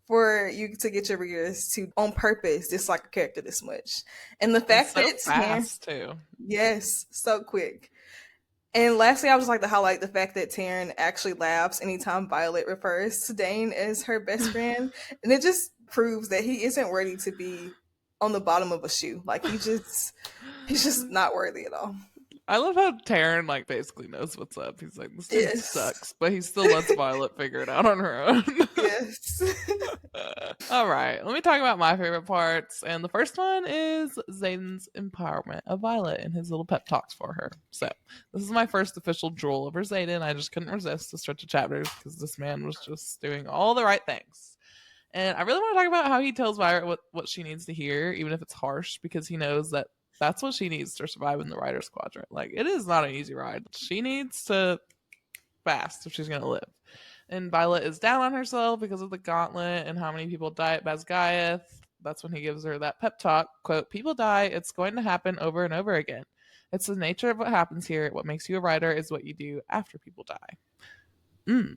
for you to get your readers to on purpose dislike a character this much. And the fact so that it's fast too. Yes, so quick. And lastly, I would just like to highlight the fact that Taryn actually laughs anytime Violet refers to Dane as her best friend. And it just proves that he isn't worthy to be on the bottom of a shoe. Like, he's just not worthy at all. I love how Taryn like basically knows what's up. He's like, this dude sucks, but he still lets Violet figure it out on her own. Yes. All right, let me talk about my favorite parts. And the first one is Xaden's empowerment of Violet and his little pep talks for her. So this is my first official drool over Xaden. I just couldn't resist the stretch of chapters because this man was just doing all the right things. And I really want to talk about how he tells Violet what she needs to hear, even if it's harsh, because he knows that that's what she needs to survive in the Rider's Quadrant. Like, it is not an easy ride. She needs to fast if she's going to live. And Violet is down on herself because of the gauntlet and how many people die at Basgiath. That's when he gives her that pep talk. Quote, people die. It's going to happen over and over again. It's the nature of what happens here. What makes you a writer is what you do after people die.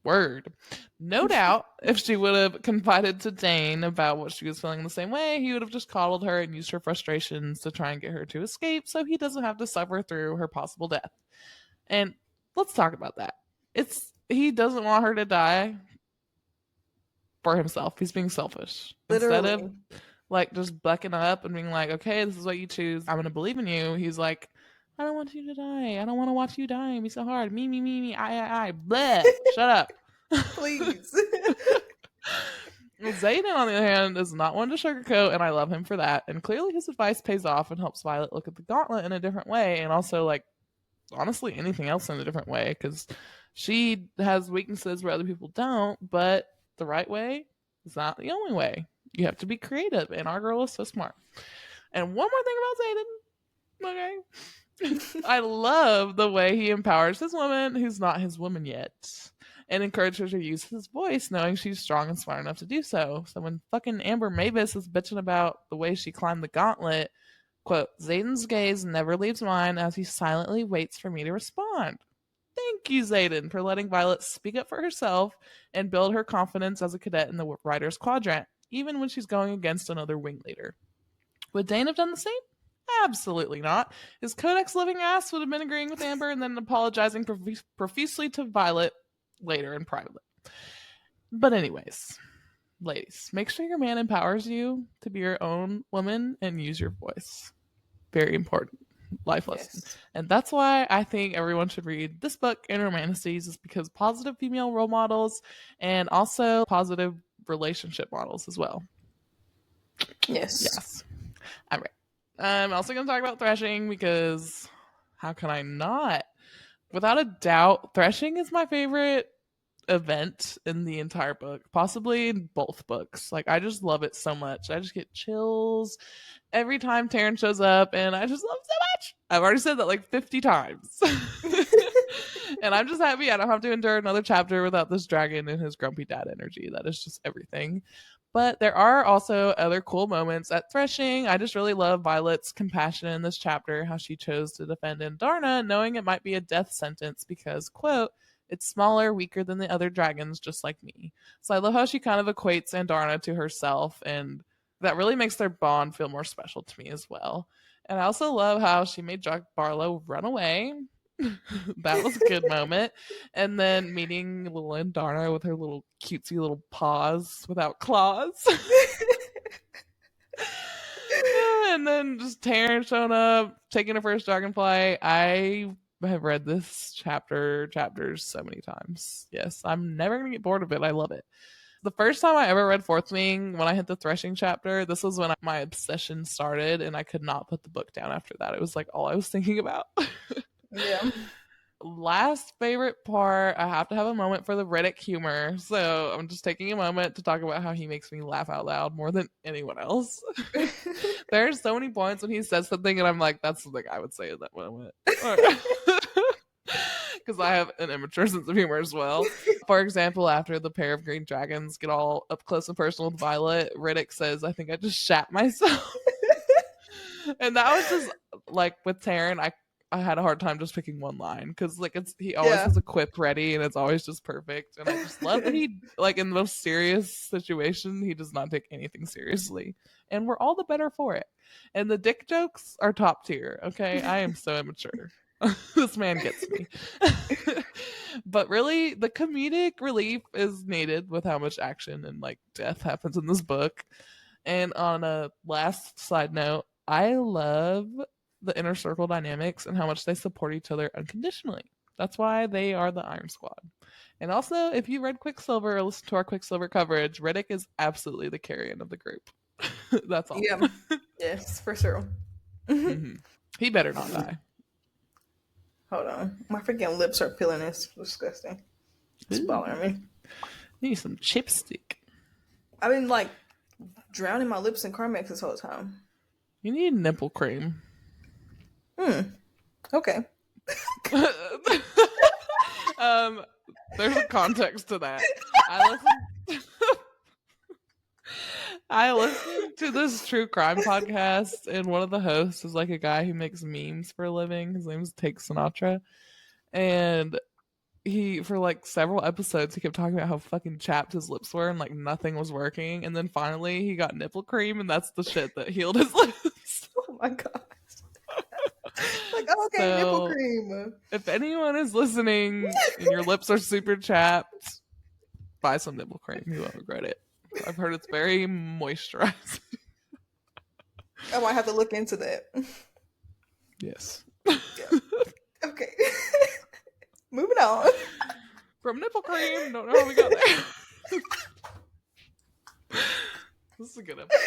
Word. No doubt, if she would have confided to Dane about what she was feeling the same way, he would have just coddled her and used her frustrations to try and get her to escape so he doesn't have to suffer through her possible death. And let's talk about that. He doesn't want her to die for himself. He's being selfish. Literally. Instead of like just bucking up and being like, okay, this is what you choose, I'm going to believe in you. He's like, I don't want you to die. I don't want to watch you die. It'd be so hard. Me, I. Bleh. Shut up. Please. Xaden, on the other hand, is not one to sugarcoat, and I love him for that. And clearly his advice pays off and helps Violet look at the gauntlet in a different way, and also, like, honestly, anything else in a different way, because she has weaknesses where other people don't, but the right way is not the only way. You have to be creative, and our girl is so smart. And one more thing about Xaden, okay? I love the way he empowers his woman who's not his woman yet, and encourages her to use his voice, knowing she's strong and smart enough to do so. So when fucking Amber Mavis is bitching about the way she climbed the gauntlet, quote, Xaden's gaze never leaves mine as he silently waits for me to respond. Thank you, Xaden, for letting Violet speak up for herself and build her confidence as a cadet in the Rider's Quadrant, even when she's going against another wing leader. Would Dane have done the same? Absolutely not. His codex living ass would have been agreeing with Amber and then apologizing profusely to Violet later in private. But anyways, ladies, make sure your man empowers you to be your own woman and use your voice. Very important life lesson. Yes. And that's why I think everyone should read this book and Romanices, is because positive female role models and also positive relationship models as well. Yes. All right. I'm also going to talk about Threshing because how can I not? Without a doubt, Threshing is my favorite event in the entire book, possibly in both books. Like, I just love it so much. I just get chills every time Taryn shows up, and I just love it so much. I've already said that like 50 times. And I'm just happy I don't have to endure another chapter without this dragon and his grumpy dad energy. That is just everything. But there are also other cool moments at Threshing. I just really love Violet's compassion in this chapter, how she chose to defend Andarna, knowing it might be a death sentence because, quote, it's smaller, weaker than the other dragons, just like me. So I love how she kind of equates Andarna to herself, and that really makes their bond feel more special to me as well. And I also love how she made Jack Barlow run away. That was a good moment. And then meeting little Andarna with her little cutesy little paws without claws. And then just Taryn showing up, taking her first dragonfly. I have read this chapters so many times. Yes, I'm never gonna get bored of it. I love it. The first time I ever read Fourth Wing, when I hit the Threshing chapter, this was when my obsession started, and I could not put the book down after that. It was like all I was thinking about. Yeah. Last favorite part, I have to have a moment for the Riddick humor. So I'm just taking a moment to talk about how he makes me laugh out loud more than anyone else. There's so many points when he says something and I'm like, that's something I would say in that moment. Because I have an immature sense of humor as well. For example, after the pair of green dragons get all up close and personal with Violet, Riddick says, I think I just shat myself. And that was just like with Taryn, I had a hard time just picking one line because like he always has a quip ready and it's always just perfect. And I just love that he, like, in the most serious situation, he does not take anything seriously, and we're all the better for it. And the dick jokes are top tier. Okay, I am so immature. This man gets me. But really, the comedic relief is needed with how much action and like death happens in this book. And on a last side note, I love the inner circle dynamics and how much they support each other unconditionally. That's why they are the Iron Squad. And also, if you read Quicksilver or listen to our Quicksilver coverage, Riddick is absolutely the carrion of the group. That's all. Yeah. Yes, for sure. Mm-hmm. He better not die. Hold on. My freaking lips are peeling. It's disgusting. It's bothering me. Need some chipstick. I've been like drowning my lips in Carmex this whole time. You need nipple cream. Okay. There's a context to that. I listened to this true crime podcast, and one of the hosts is like a guy who makes memes for a living. His name is Take Sinatra. And he, for like several episodes, he kept talking about how fucking chapped his lips were and like nothing was working. And then finally he got nipple cream, and that's the shit that healed his lips. Oh my god. Like, oh, okay, so, nipple cream. If anyone is listening and your lips are super chapped, buy some nipple cream. You won't regret it. I've heard it's very moisturizing. I might have to look into that. Yes. Yeah. Okay. Moving on. From nipple cream, don't know how we got there. This is a good episode.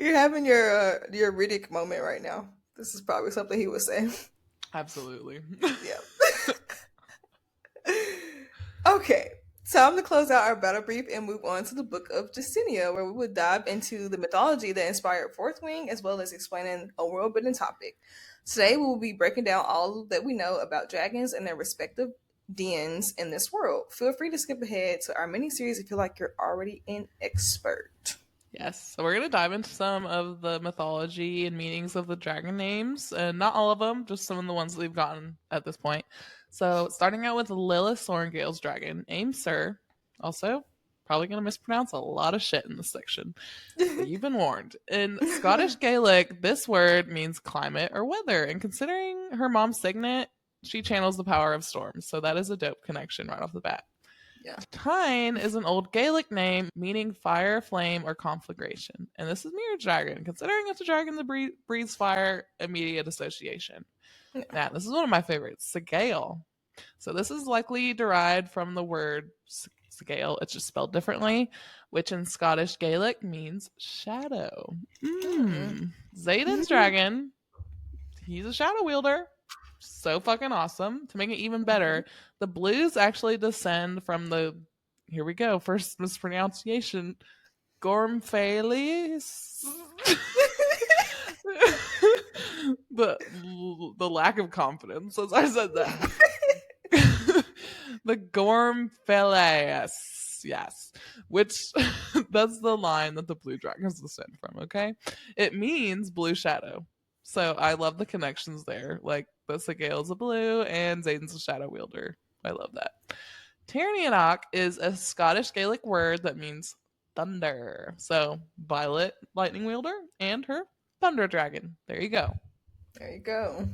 You're having your Riddick moment right now. This is probably something he would say. Absolutely. Yeah. Okay. Time to close out our battle brief and move on to the Book of Justinia, where we would dive into the mythology that inspired Fourth Wing, as well as explaining a world-building topic. Today, we will be breaking down all that we know about dragons and their respective dens in this world. Feel free to skip ahead to our mini-series if you feel like you're already an expert. Yes, so we're going to dive into some of the mythology and meanings of the dragon names, and not all of them, just some of the ones that we've gotten at this point. So starting out with Lilith Sorengale's dragon, Aimsir. Also, probably going to mispronounce a lot of shit in this section. But you've been warned. In Scottish Gaelic, this word means climate or weather, and considering her mom's signet, she channels the power of storms, so that is a dope connection right off the bat. Yeah. Tyne is an old Gaelic name meaning fire, flame, or conflagration. And this is Mirror Dragon. Considering it's a dragon that breathes fire, immediate association. Yeah. Now, this is one of my favorites, Sigale. So this is likely derived from the word Sigale. It's just spelled differently, which in Scottish Gaelic means shadow. Zayden's dragon. He's a shadow wielder. so fucking awesome. To make it even better, the blues actually descend from the, here we go, first mispronunciation, Gormphales. the lack of confidence as I said that. The Gormphales, yes, which that's the line that the blue dragons descend from. Okay, it means blue shadow. So I love the connections there. Like the Sigale's a blue and Zayden's a shadow wielder. I love that. Tyrnianach is a Scottish Gaelic word that means thunder. So Violet, lightning wielder, and her thunder dragon. There you go. There you go.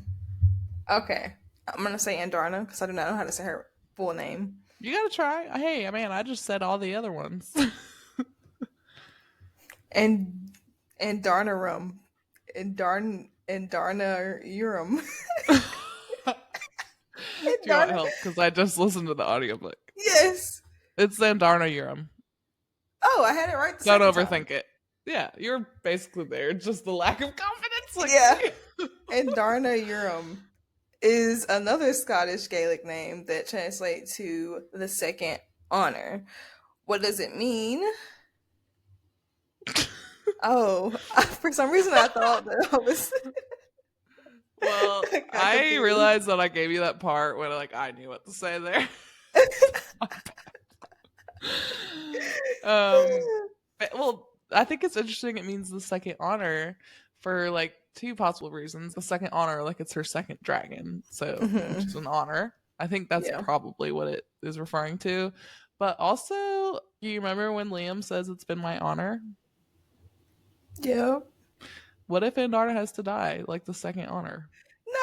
Okay. I'm going to say Andarna because I do not know how to say her full name. You gotta try. Hey, man, I just said all the other ones. And Darnarum. And Darna Urum. Do you want help? Because I just listened to the audiobook. Yes. It's Zandarna Urum. Oh, I had it right. Don't overthink it. Yeah, you're basically there. Just the lack of confidence. Like, yeah. And Darna Urum is another Scottish Gaelic name that translates to the second honor. What does it mean? Oh, for some reason I thought that I was. Well, I realized that I gave you that part when I knew what to say there. Well, I think it's interesting. It means the second honor for two possible reasons. The second honor, it's her second dragon, so which is an honor. I think that's probably what it is referring to. But also, you remember when Liam says it's been my honor? Yeah. What if Andarna has to die, like the second honor?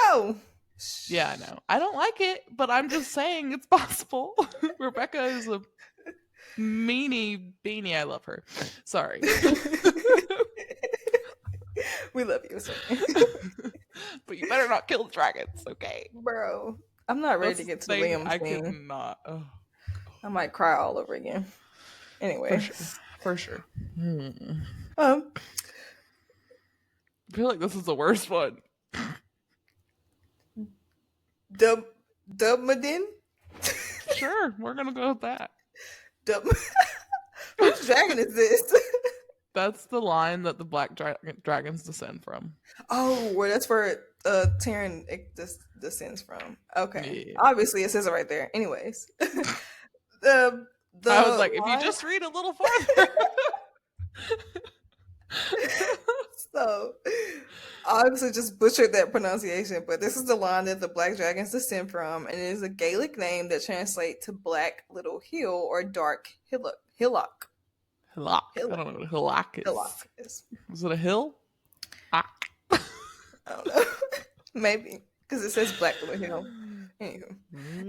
No. Yeah, I know. I don't like it, but I'm just saying it's possible. Rebecca is a meanie beanie. I love her. Sorry. We love you. But you better not kill the dragons, okay? Bro, I'm not ready to get to the Liam thing. I cannot. Oh. I might cry all over again. Anyway. For sure. I feel like this is the worst one. Dubmadin? Sure, we're gonna go with that. Which dragon is this? That's the line that the black dragons descend from. Oh, well, that's where Tyrion descends from. Okay. Yeah. Obviously, it says it right there. Anyways. I was like, if you just read a little farther. So, obviously just butchered that pronunciation, but this is the line that the black dragons descend from, and it is a Gaelic name that translates to black little hill or dark hillock. Hillock. I don't know what a hillock is. Hillock is. Is it a hill? I don't know. Maybe, because it says black little hill. Anywho.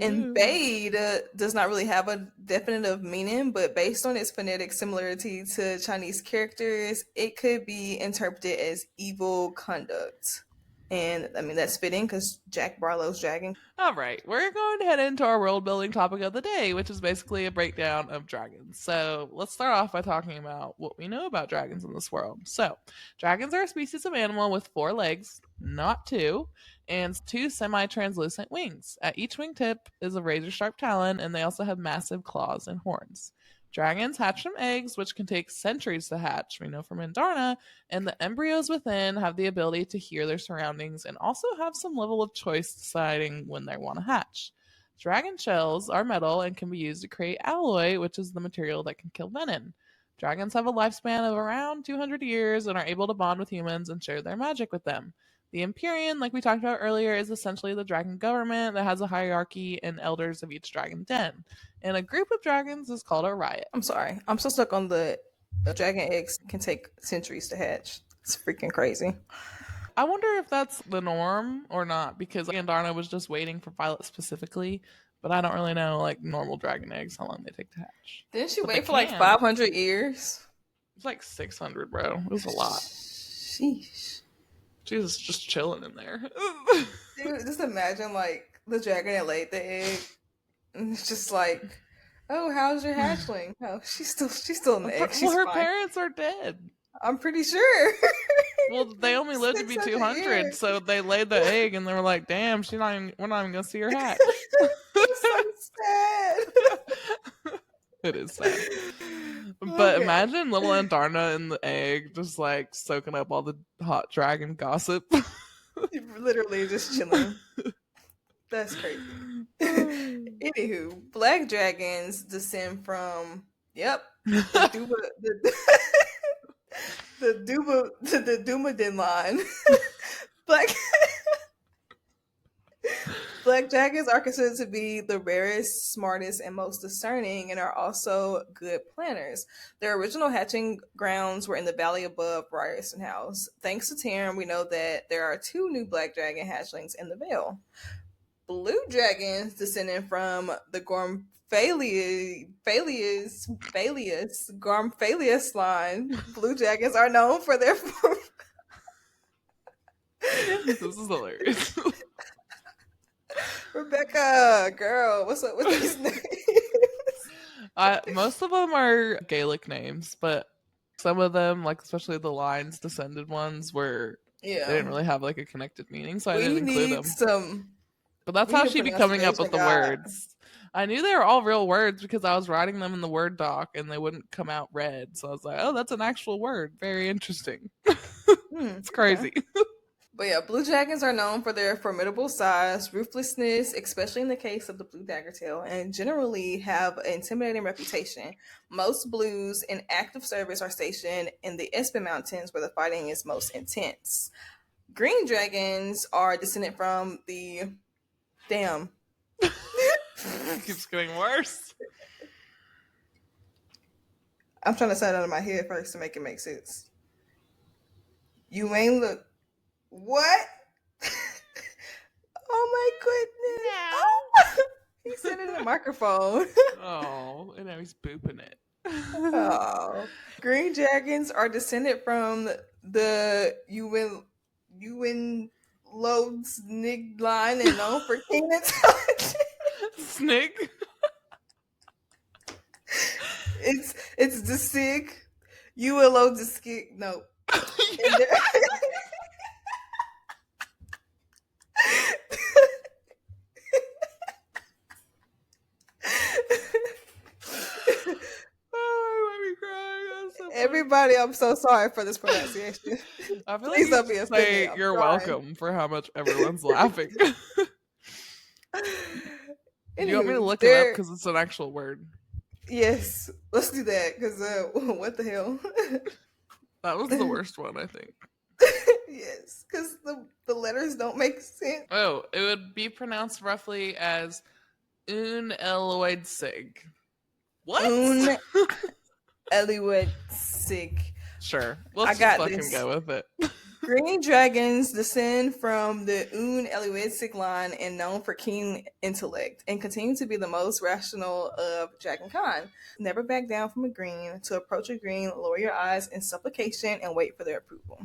And Bade does not really have a definitive meaning, but based on its phonetic similarity to Chinese characters, it could be interpreted as evil conduct. And I mean, that's fitting because Jack Barlow's dragon. All right, we're going to head into our world building topic of the day, which is basically a breakdown of dragons. So let's start off by talking about what we know about dragons in this world. So dragons are a species of animal with 4 legs, not 2, and 2 semi-translucent wings. At each wingtip is a razor-sharp talon, and they also have massive claws and horns. Dragons hatch from eggs, which can take centuries to hatch, we know from Andarna, and the embryos within have the ability to hear their surroundings and also have some level of choice deciding when they want to hatch. Dragon shells are metal and can be used to create alloy, which is the material that can kill venom. Dragons have a lifespan of around 200 years and are able to bond with humans and share their magic with them. The Empyrean, like we talked about earlier, is essentially the dragon government that has a hierarchy and elders of each dragon den. And a group of dragons is called a riot. I'm sorry. I'm so stuck on the dragon eggs can take centuries to hatch. It's freaking crazy. I wonder if that's the norm or not, because Andarna was just waiting for Violet specifically, but I don't really know, normal dragon eggs, how long they take to hatch. Didn't she wait for 500 years? It's 600, bro. It was a lot. Sheesh. She was just chilling in there. Dude, just imagine the dragon that laid the egg, and it's just oh, how's your hatchling? Oh, she's still in the egg. She's her fine. Parents are dead. I'm pretty sure. Well, they only lived to be 600 200, years. so they laid the egg, and they were like, "Damn, we're not even gonna see her hatch." That's so sad. It is sad. But Okay. imagine little Andarna in the egg, just like soaking up all the hot dragon gossip. You're literally just chilling. That's crazy. Anywho, black dragons descend from the the Dumadin line. Black Black dragons are considered to be the rarest, smartest, and most discerning, and are also good planners. Their original hatching grounds were in the valley above Ryerson House. Thanks to Taryn, we know that there are 2 new black dragon hatchlings in the Vale. Blue dragons, descending from the Gormphalius line. Blue dragons are known for their This is hilarious. Rebecca, girl, what's up with these names? Most of them are Gaelic names, but some of them, like especially the lines descended ones, were they didn't really have like a connected meaning, so I didn't include them. But that's how she'd be coming up with the words. I knew they were all real words because I was writing them in the Word doc and they wouldn't come out read. So I was like, oh, that's an actual word. Very interesting. It's crazy. Okay. But yeah, blue dragons are known for their formidable size, ruthlessness, especially in the case of the blue daggertail, and generally have an intimidating reputation. Most blues in active service are stationed in the Espen Mountains, where the fighting is most intense. Green dragons are descended from the... Damn. It keeps getting worse. I'm trying to say it out of my head first to make it make sense. You ain't look... What? Oh my goodness. No. Oh. He said it in the microphone. Oh, and now he's booping it. Oh. Green dragons are descended from the Ewan Lode's Snig line and known for king intelligence. Snig? It's the Sig. Ewan Lode's Skig. No. Everybody, I'm so sorry for this pronunciation. I feel Please like don't be say you're welcome for how much everyone's laughing. Do you want me to look it up because it's an actual word? Yes, let's do that because what the hell? That was the worst one, I think. Yes, because the letters don't make sense. Oh, it would be pronounced roughly as Un Eloid Sig. What? Un Eloid Sig. Sure. Let's just fucking go with it. Green dragons descend from the Un Eloidic line and known for keen intellect and continue to be the most rational of dragonkind. Never back down from a green. To approach a green, lower your eyes in supplication and wait for their approval.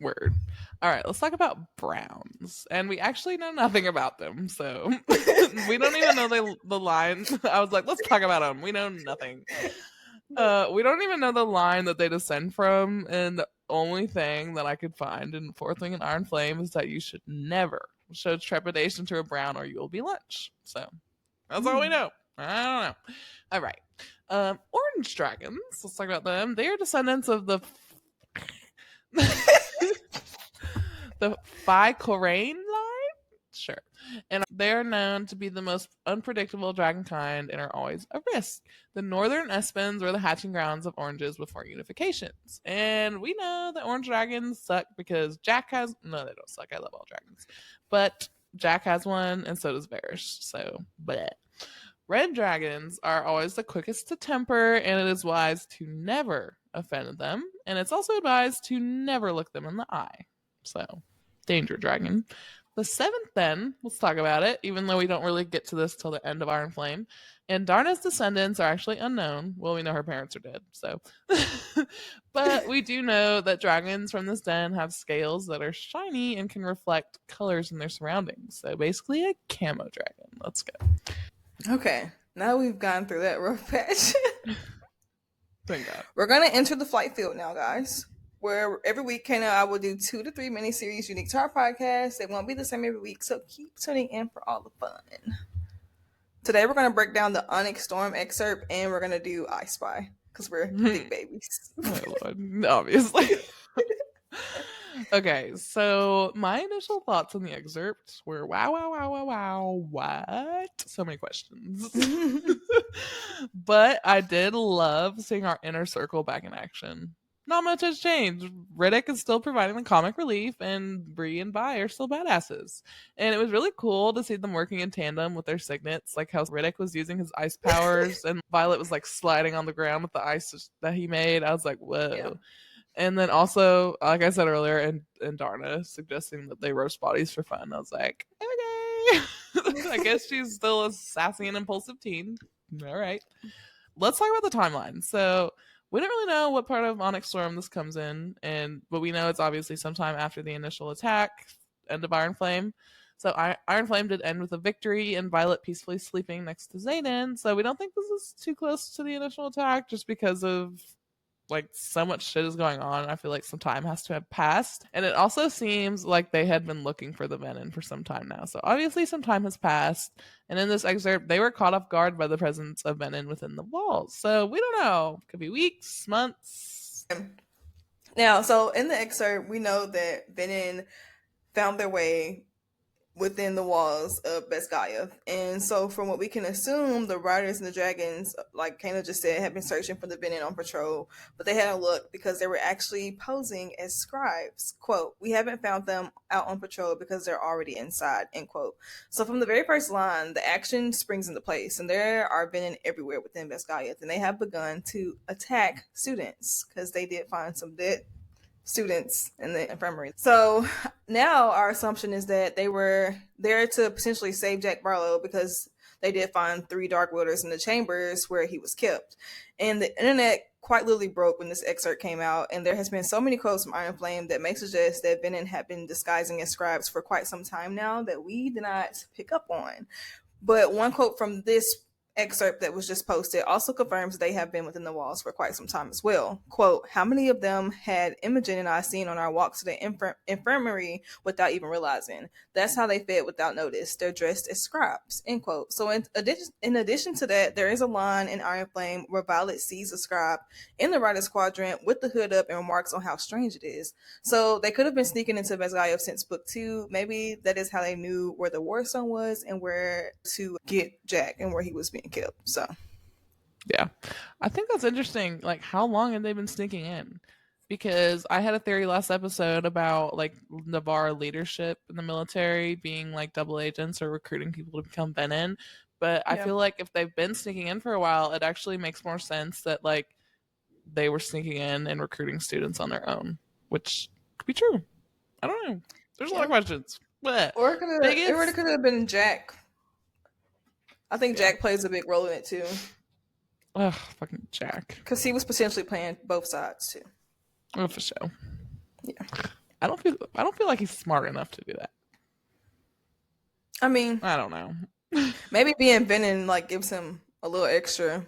Word. All right, let's talk about browns. And we actually know nothing about them, so we don't even know the line. I was like, let's talk about them. We know nothing. We don't even know the line that they descend from, and the only thing that I could find in Fourth Wing and Iron Flame is that you should never show trepidation to a brown or you will be lunch. So that's all we know. I don't know. All right. Orange dragons, let's talk about them. They are descendants of the the Phi-Corain line? Sure. And they're known to be the most unpredictable dragon kind and are always a risk. The northern Espens were the hatching grounds of oranges before unifications. And we know that orange dragons suck because Jack has... No, they don't suck. I love all dragons. But Jack has one, and so does Varish. So, bleh. Red dragons are always the quickest to temper, and it is wise to never offend them. And it's also advised to never look them in the eye. So, danger dragon. The seventh, then, let's talk about it, even though we don't really get to this till the end of Iron Flame. And Darna's descendants are actually unknown. Well, we know her parents are dead, so. But we do know that dragons from this den have scales that are shiny and can reflect colors in their surroundings. So basically a camo dragon. Let's go. Okay, now we've gone through that rough patch. Thank God. We're going to enter the flight field now, guys. where every week, Kana and I will do 2 to 3 miniseries unique to our podcast. They won't be the same every week, so keep tuning in for all the fun. Today we're going to break down the Onyx Storm excerpt, and we're going to do I Spy, because we're big babies. Oh, Lord. Obviously. Okay, so my initial thoughts on the excerpt were wow, what? So many questions. But I did love seeing our inner circle back in action. Not much has changed. Riddick is still providing the comic relief, and Bree and Vi are still badasses. And it was really cool to see them working in tandem with their signets, like how Riddick was using his ice powers, and Violet was like sliding on the ground with the ice that he made. I was like, whoa. Yeah. And then also, like I said earlier, and Darna suggesting that they roast bodies for fun. I was like, okay. I guess she's still a sassy and impulsive teen. All right. Let's talk about the timeline. So we don't really know what part of Onyx Storm this comes in, but we know it's obviously sometime after the initial attack, end of Iron Flame. So Iron Flame did end with a victory and Violet peacefully sleeping next to Xaden. So we don't think this is too close to the initial attack just because of like so much shit is going on. I feel like some time has to have passed. And it also seems like they had been looking for the Venom for some time now. So obviously some time has passed. And in this excerpt, they were caught off guard by the presence of Venom within the walls. So we don't know. Could be weeks, months. Now, so in the excerpt, we know that Venom found their way within the walls of Beskaya. And so from what we can assume, the Riders and the Dragons, like Kana just said, have been searching for the Venom on patrol, but they hadn't looked because they were actually posing as scribes. Quote, we haven't found them out on patrol because they're already inside, end quote. So from the very first line, the action springs into place, and there are Venom everywhere within Beskaya, and they have begun to attack students because they did find some dead students in the infirmary. So now our assumption is that they were there to potentially save Jack Barlow because they did find 3 Dark Wielders in the chambers where he was kept. And the internet quite literally broke when this excerpt came out, and there has been so many quotes from Iron Flame that may suggest that Venom had been disguising as scribes for quite some time now that we did not pick up on. But one quote from this excerpt that was just posted also confirms they have been within the walls for quite some time as well. Quote, how many of them had Imogen and I seen on our walks to the infirmary without even realizing? That's how they fit without notice. They're dressed as scribes, end quote. So in addition to that, there is a line in Iron Flame where Violet sees a scribe in the Rider's Quadrant with the hood up and remarks on how strange it is. So they could have been sneaking into Beskaya since book 2. Maybe that is how they knew where the Warstone was and where to get Jack and where he was being killed. So yeah, I think that's interesting. Like, how long have they been sneaking in? Because I had a theory last episode about like Navarre leadership in the military being like double agents or recruiting people to become Venom. But I feel like if they've been sneaking in for a while, it actually makes more sense that like they were sneaking in and recruiting students on their own, which could be true. I don't know. There's a lot of questions. But or it could have been Jack. I think Jack plays a big role in it too. Ugh, fucking Jack. Because he was potentially playing both sides too. Oh, for sure. Yeah. I don't feel like he's smart enough to do that. I mean, I don't know. Maybe being Venom like gives him a little extra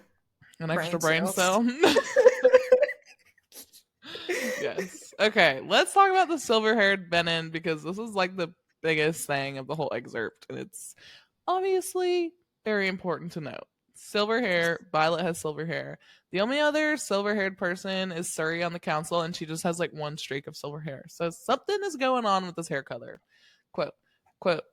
brain cell. Yes. Okay, let's talk about the silver-haired Venom because this is like the biggest thing of the whole excerpt, and it's obviously very important to note. Silver hair. Violet has silver hair. The only other silver-haired person is Suri on the council, and she just has like one streak of silver hair. So something is going on with this hair color. Quote. Quote,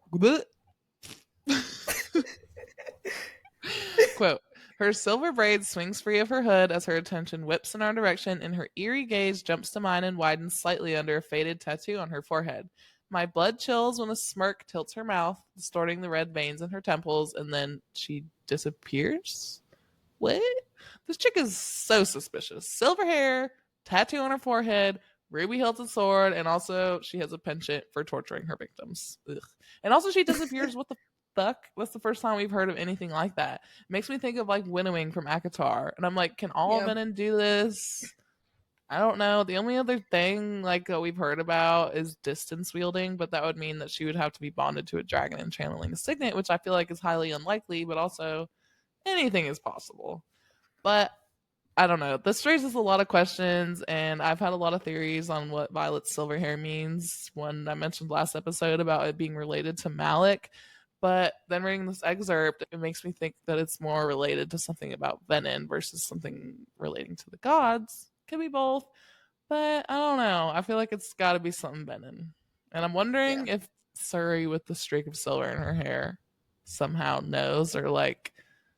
her silver braid swings free of her hood as her attention whips in our direction, and her eerie gaze jumps to mine and widens slightly under a faded tattoo on her forehead. My blood chills when a smirk tilts her mouth, distorting the red veins in her temples, and then she disappears? What? This chick is so suspicious. Silver hair, tattoo on her forehead, ruby hilted sword, and also she has a penchant for torturing her victims. Ugh. And also she disappears. What the fuck? That's the first time we've heard of anything like that. It makes me think of like Winnowing from ACOTAR. And I'm like, can all Venom do this? I don't know. The only other thing like that we've heard about is distance wielding, but that would mean that she would have to be bonded to a dragon and channeling a signet, which I feel like is highly unlikely, but also anything is possible. But I don't know. This raises a lot of questions, and I've had a lot of theories on what Violet's silver hair means. One I mentioned last episode about it being related to Malik, but then reading this excerpt, it makes me think that it's more related to something about Venin versus something relating to the gods. Could be both, but I don't know. I feel like it's got to be something Venin. And I'm Yeah. wondering if Suri with the streak of silver in her hair somehow knows, or like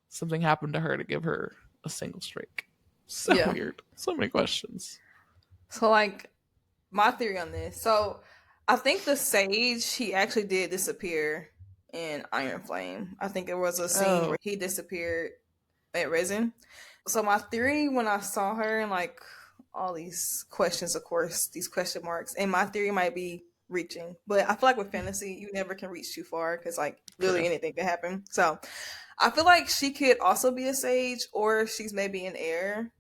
something happened to her to give her a single streak. So Yeah. weird. So many questions. So, like, my theory on this. So, I think the sage, he actually did disappear in Iron Flame. I think it was a scene Oh, where he disappeared at Resin. So, my theory when I saw her and, like, all these questions, of course, these question marks, and my theory might be reaching. But I feel like with fantasy, you never can reach too far because, like, literally true. anything can happen. So, I feel like she could also be a sage, or she's maybe an heir.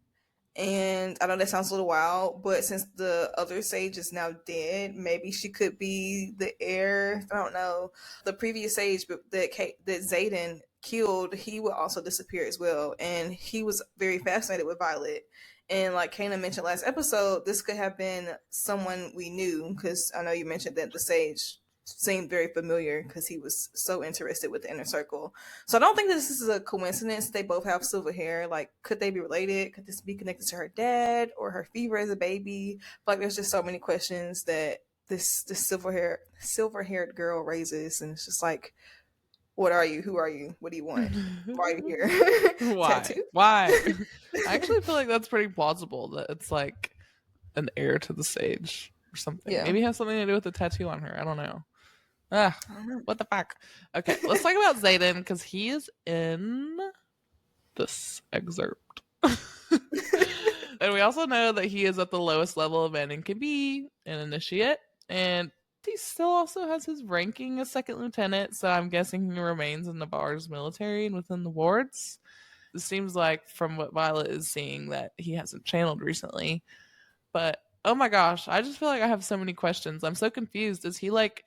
And I know that sounds a little wild, but since the other sage is now dead, maybe she could be the heir. I don't know. The previous sage that Zayden killed, he would also disappear as well, and he was very fascinated with Violet. And like Kana mentioned last episode, this could have been someone we knew, because I know you mentioned that the sage seemed very familiar because he was so interested with the inner circle. So I don't think this is a coincidence. They both have silver hair. Like, could they be related? Could this be connected to her dad or her fever as a baby? Like, there's just so many questions that this silver haired girl raises, and it's just like, what are you? Who are you? What do you want? Why are you here? Why? Tattoo? Why? I actually feel like that's pretty plausible that it's like an heir to the sage or something. Yeah. Maybe it has something to do with the tattoo on her. I don't know. Ah, I don't know. what the fuck? Okay, let's talk about Zayden because he is in this excerpt. And we also know that he is at the lowest level of Venin can be, an initiate, and he still also has his ranking as second lieutenant, so I'm guessing he remains in Navarre's military and within the wards. It seems like from what Violet is seeing that he hasn't channeled recently. But oh my gosh, I just feel like I have so many questions. I'm so confused. Is he like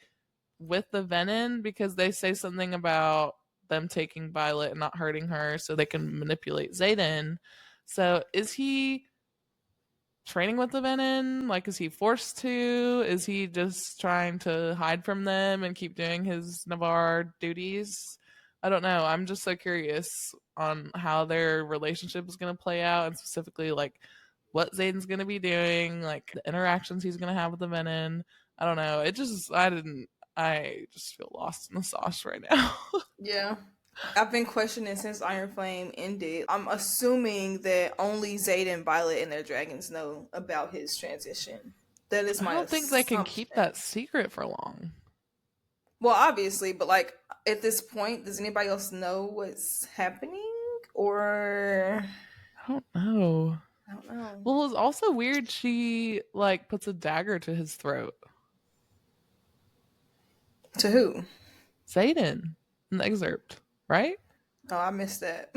with the Venin because they say something about them taking Violet and not hurting her so they can manipulate Zayden? So is he training with the Venin? Like, is he forced to? Is he just trying to hide from them and keep doing his Navarre duties? I don't know. I'm just so curious on how their relationship is going to play out, and specifically, like, what Zayden's going to be doing, like, the interactions he's going to have with the Venin. I don't know. I just feel lost in the sauce right now. Yeah. I've been questioning since Iron Flame ended. I'm assuming that only Zayden and Violet and their dragons know about his transition. That is I my don't think they can assumption. keep that secret for long. Well, obviously, but like at this point, does anybody else know what's happening? Or I don't know. I don't know. Well, it was also weird she like puts a dagger to his throat. To who? Zayden in the excerpt, right? Oh, I missed that.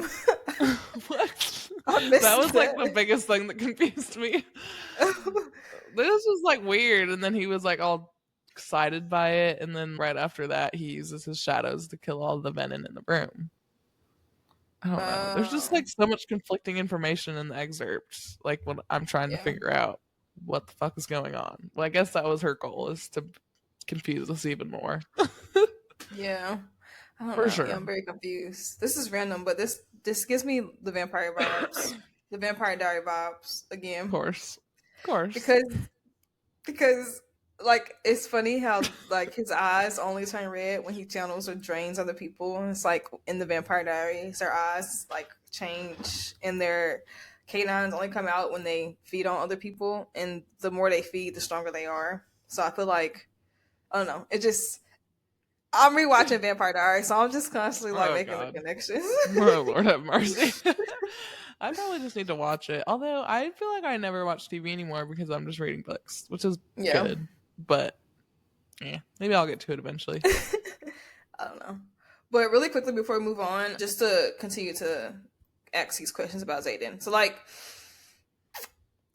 What? I That missed was like the that. biggest thing that confused me. This was like weird, and then he was like all excited by it, and then right after that, he uses his shadows to kill all the venom in the room. I don't know. There's just Oh, like so much conflicting information in the excerpts. Like when I'm trying to yeah. figure out what the fuck is going on. Well, I guess that was her goal, is to confuse us even more. Yeah. I don't For know. Yeah, sure. I'm very confused. This is random, but this gives me the vampire vibes. The Vampire Diary vibes Of again. course. Of course. Because like it's funny how like his eyes only turn red when he channels or drains other people. It's like in the Vampire Diaries, their eyes like change and their canines only come out when they feed on other people, and the more they feed, the stronger they are. So I feel like I don't know. It just I'm rewatching Vampire Diaries, so I'm just constantly like Oh making the god. connections. Oh Lord have mercy. I probably just need to watch it. Although I feel like I never watch TV anymore because I'm just reading books, which is Yeah. good. But yeah, maybe I'll get to it eventually. I don't know. But really quickly before we move on, just to continue to ask these questions about Zayden. So like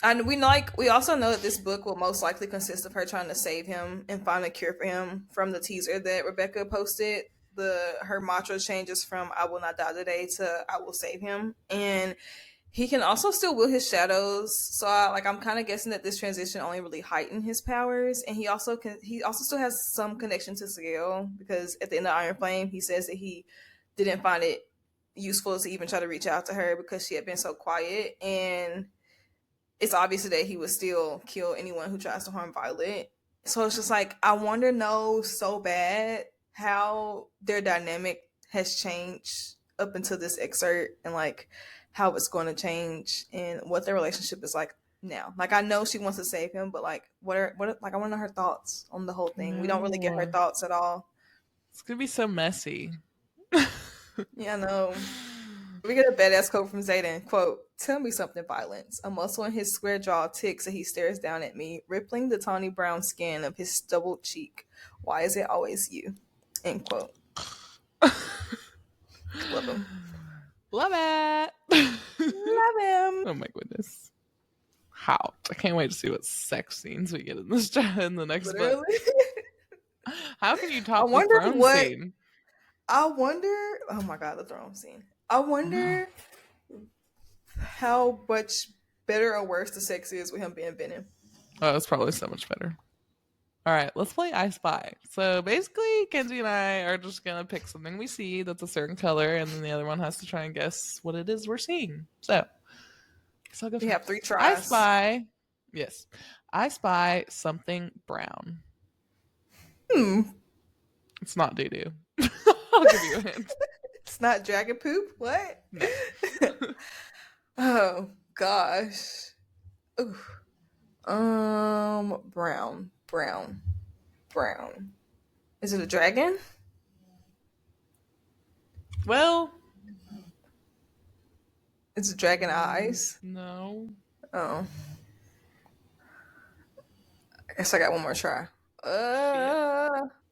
and we also know that this book will most likely consist of her trying to save him and find a cure for him from the teaser that Rebecca posted. Her mantra changes from I will not die today to I will save him. And He can also still will his shadows, so I'm kind of guessing that this transition only really heightened his powers, and he also still has some connection to Sigil, because at the end of Iron Flame, he says that he didn't find it useful to even try to reach out to her because she had been so quiet, and it's obvious that he would still kill anyone who tries to harm Violet. So it's just like, I wonder, so bad how their dynamic has changed up until this excerpt, and like how it's going to change and what their relationship is like now. Like, I know she wants to save him, but like like, I want to know her thoughts on the whole thing. We don't really get her thoughts at all. It's gonna be so messy. Yeah, I know. We get a badass quote from Zayden. Quote, "Tell me something, Violence." A muscle in his square jaw ticks and he stares down at me, rippling the tawny brown skin of his stubbled cheek. "Why is it always you?" End quote. Love him. Love it. Love him. Oh my goodness. How? I can't wait to see what sex scenes we get in this in the next book. How can you top the throne scene? I wonder. Oh my god, the throne scene. I wonder how much better or worse the sex is with him being Venom. Oh, it's probably so much better. All right, let's play I Spy. So basically, Kenzie and I are just going to pick something we see that's a certain color, and then the other one has to try and guess what it is we're seeing. So I'll go. We have 3 tries. I spy. Yes. I spy something brown. It's not doo-doo. I'll give you a hint. It's not dragon poop? What? No. Oh, gosh. Ooh. Brown. Is it a dragon? Well, it's a dragon eyes. No. Oh. I guess I got one more try.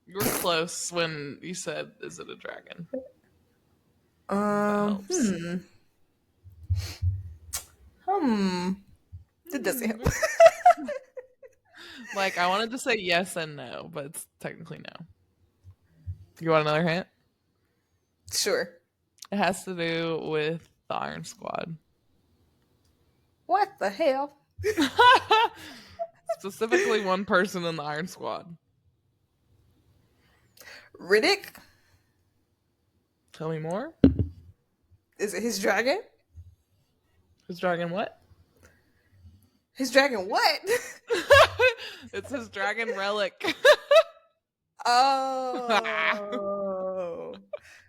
You were close when you said, "Is it a dragon?" It doesn't help. Like, I wanted to say yes and no, but it's technically no. You want another hint? Sure. It has to do with the Iron Squad. What the hell? Specifically one person in the Iron Squad. Riddick? Tell me more. Is it his dragon? His dragon what? His dragon what? It's his dragon relic. Oh.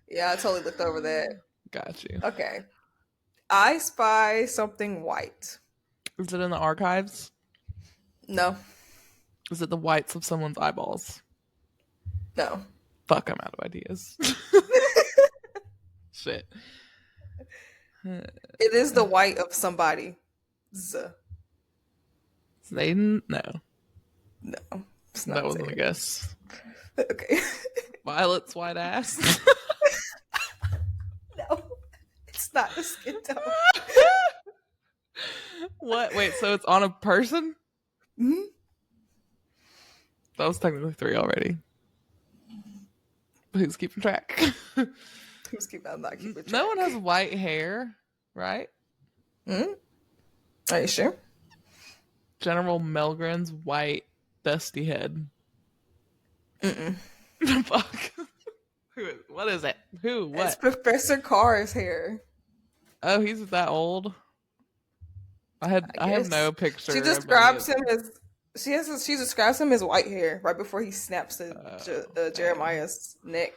Yeah, I totally looked over that. Got you. Okay. I spy something white. Is it in the archives? No. Is it the whites of someone's eyeballs? No. Fuck, I'm out of ideas. Shit. It is the white of somebody. Zayden? No. No. That wasn't a guess. Okay. Violet's white ass. No. It's not the skin tone. What? Wait, so it's on a person? Mm-hmm. That was technically 3 already. Who's keeping track? I'm not keeping track. No one has white hair, right? Mm-hmm. Are you sure? General Melgren's white dusty head. Mm-mm. Fuck. What is it? Who? What? It's Professor Carr's hair. Oh, he's that old? I have no picture. She describes him as she describes him as white hair right before he snaps Jeremiah's neck.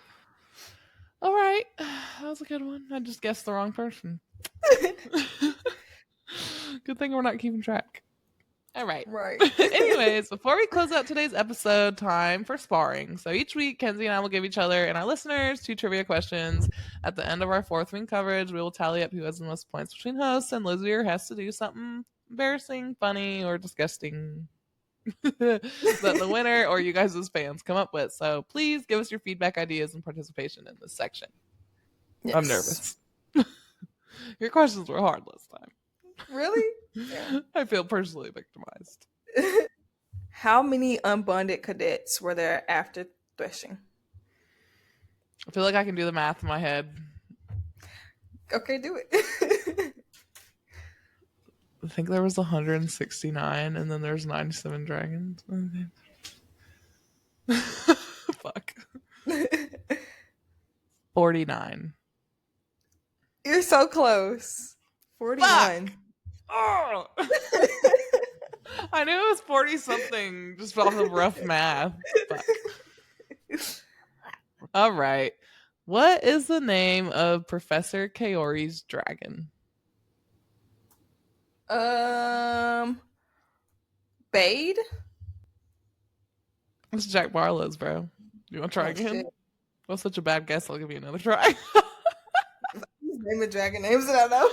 All right, that was a good one. I just guessed the wrong person. Good thing we're not keeping track. All right. Right. Anyways, before we close out today's episode, time for sparring. So each week, Kenzie and I will give each other and our listeners 2 trivia questions. At the end of our 4th wing coverage, we will tally up who has the most points between hosts, and Lizier has to do something embarrassing, funny, or disgusting that the winner or you guys as fans come up with. So please give us your feedback, ideas, and participation in this section. Yes. I'm nervous. Your questions were hard last time. Really? Yeah. I feel personally victimized. How many unbonded cadets were there after Threshing? I feel like I can do the math in my head. Okay, do it. I think there was 169, and then there's 97 dragons. Fuck. 49. You're so close. 41. Oh! I knew it was 40 something just off of rough math. Fuck. All right. What is the name of Professor Kaori's dragon? Bade? It's Jack Barlow's, bro. You want to try again? Shit. Well, such a bad guess. I'll give you another try. Name of dragon names that I know.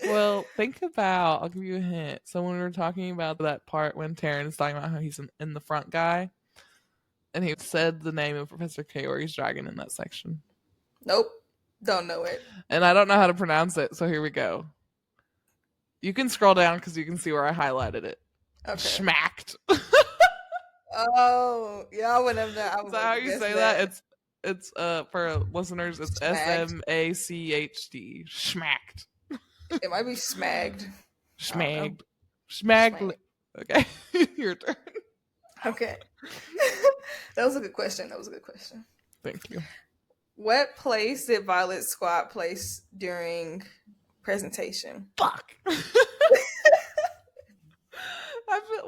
Well, think about, I'll give you a hint. So when we were talking about that part when Taryn's talking about how he's in the front guy, and he said the name of Professor Kaori's dragon in that section. Nope. Don't know it. And I don't know how to pronounce it, so here we go. You can scroll down because you can see where I highlighted it. Okay. Schmacked. Oh, yeah, I would have done. Is that how you say that? It's for listeners, it's Smacked. SMACHD. Schmacked. It might be smagged. Schmagged. Schmagged. Schmagged. Okay. Your turn. Okay. That was a good question. Thank you. What place did Violet's squad place during presentation? Fuck. When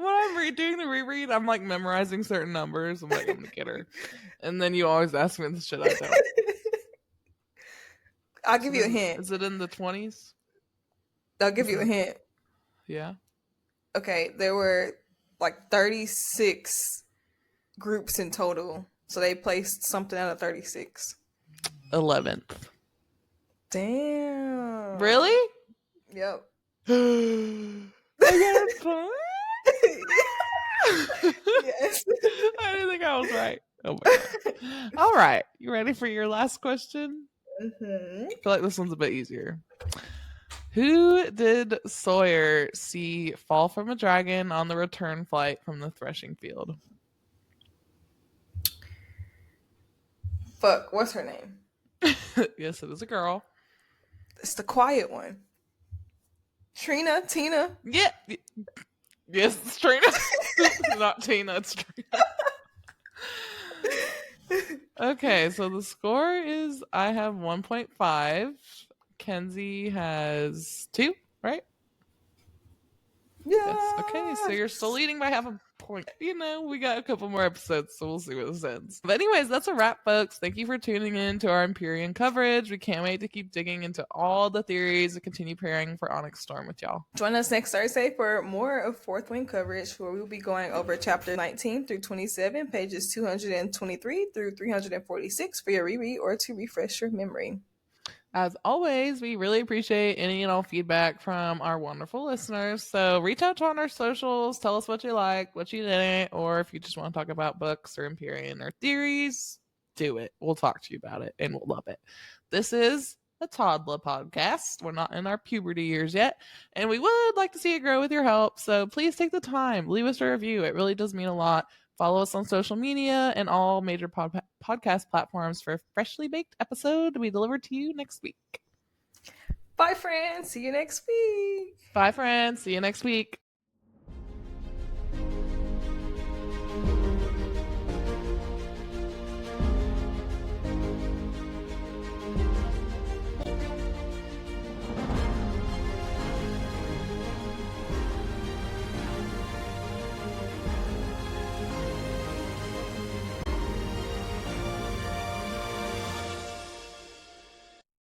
I'm doing the reread, I'm like memorizing certain numbers. I'm like, I'm gonna get her. And then you always ask me the shit I don't. I'll give you a hint. Is it in the 20s? I'll give you a hint. Yeah. Okay, there were like 36 groups in total. So they placed something out of 36. 11th. Damn. Really? Yep. I got a point? Yes. I didn't think I was right. Oh my god. All right. You ready for your last question? Mm-hmm. I feel like this one's a bit easier. Who did Sawyer see fall from a dragon on the return flight from the threshing field? Fuck, what's her name? Yes, it is a girl. It's the quiet one. Tina. Yeah. Yes, it's Trina. Not Tina, it's Trina. Okay, so the score is I have 1.5. Kenzie has 2, right? Yeah. Yes. Okay, so you're still leading by half a point. You know, we got a couple more episodes, so we'll see where this ends. But anyways, that's a wrap, folks. Thank you for tuning in to our Empyrean coverage. We can't wait to keep digging into all the theories and continue preparing for Onyx Storm with y'all. Join us next Thursday for more of Fourth Wing coverage, where we will be going over chapter 19 through 27, pages 223 through 346 for your reread or to refresh your memory. As always, we really appreciate any and all feedback from our wonderful listeners. So reach out to on our socials, tell us what you like, what you didn't, or if you just want to talk about books or Empyrean or theories, do it. We'll talk to you about it and we'll love it. This is a toddler podcast. We're not in our puberty years yet, and we would like to see it grow with your help. So please take the time, leave us a review. It really does mean a lot. Follow us on social media and all major podcast platforms for a freshly baked episode to be delivered to you next week. Bye, friends. See you next week. Bye, friends. See you next week.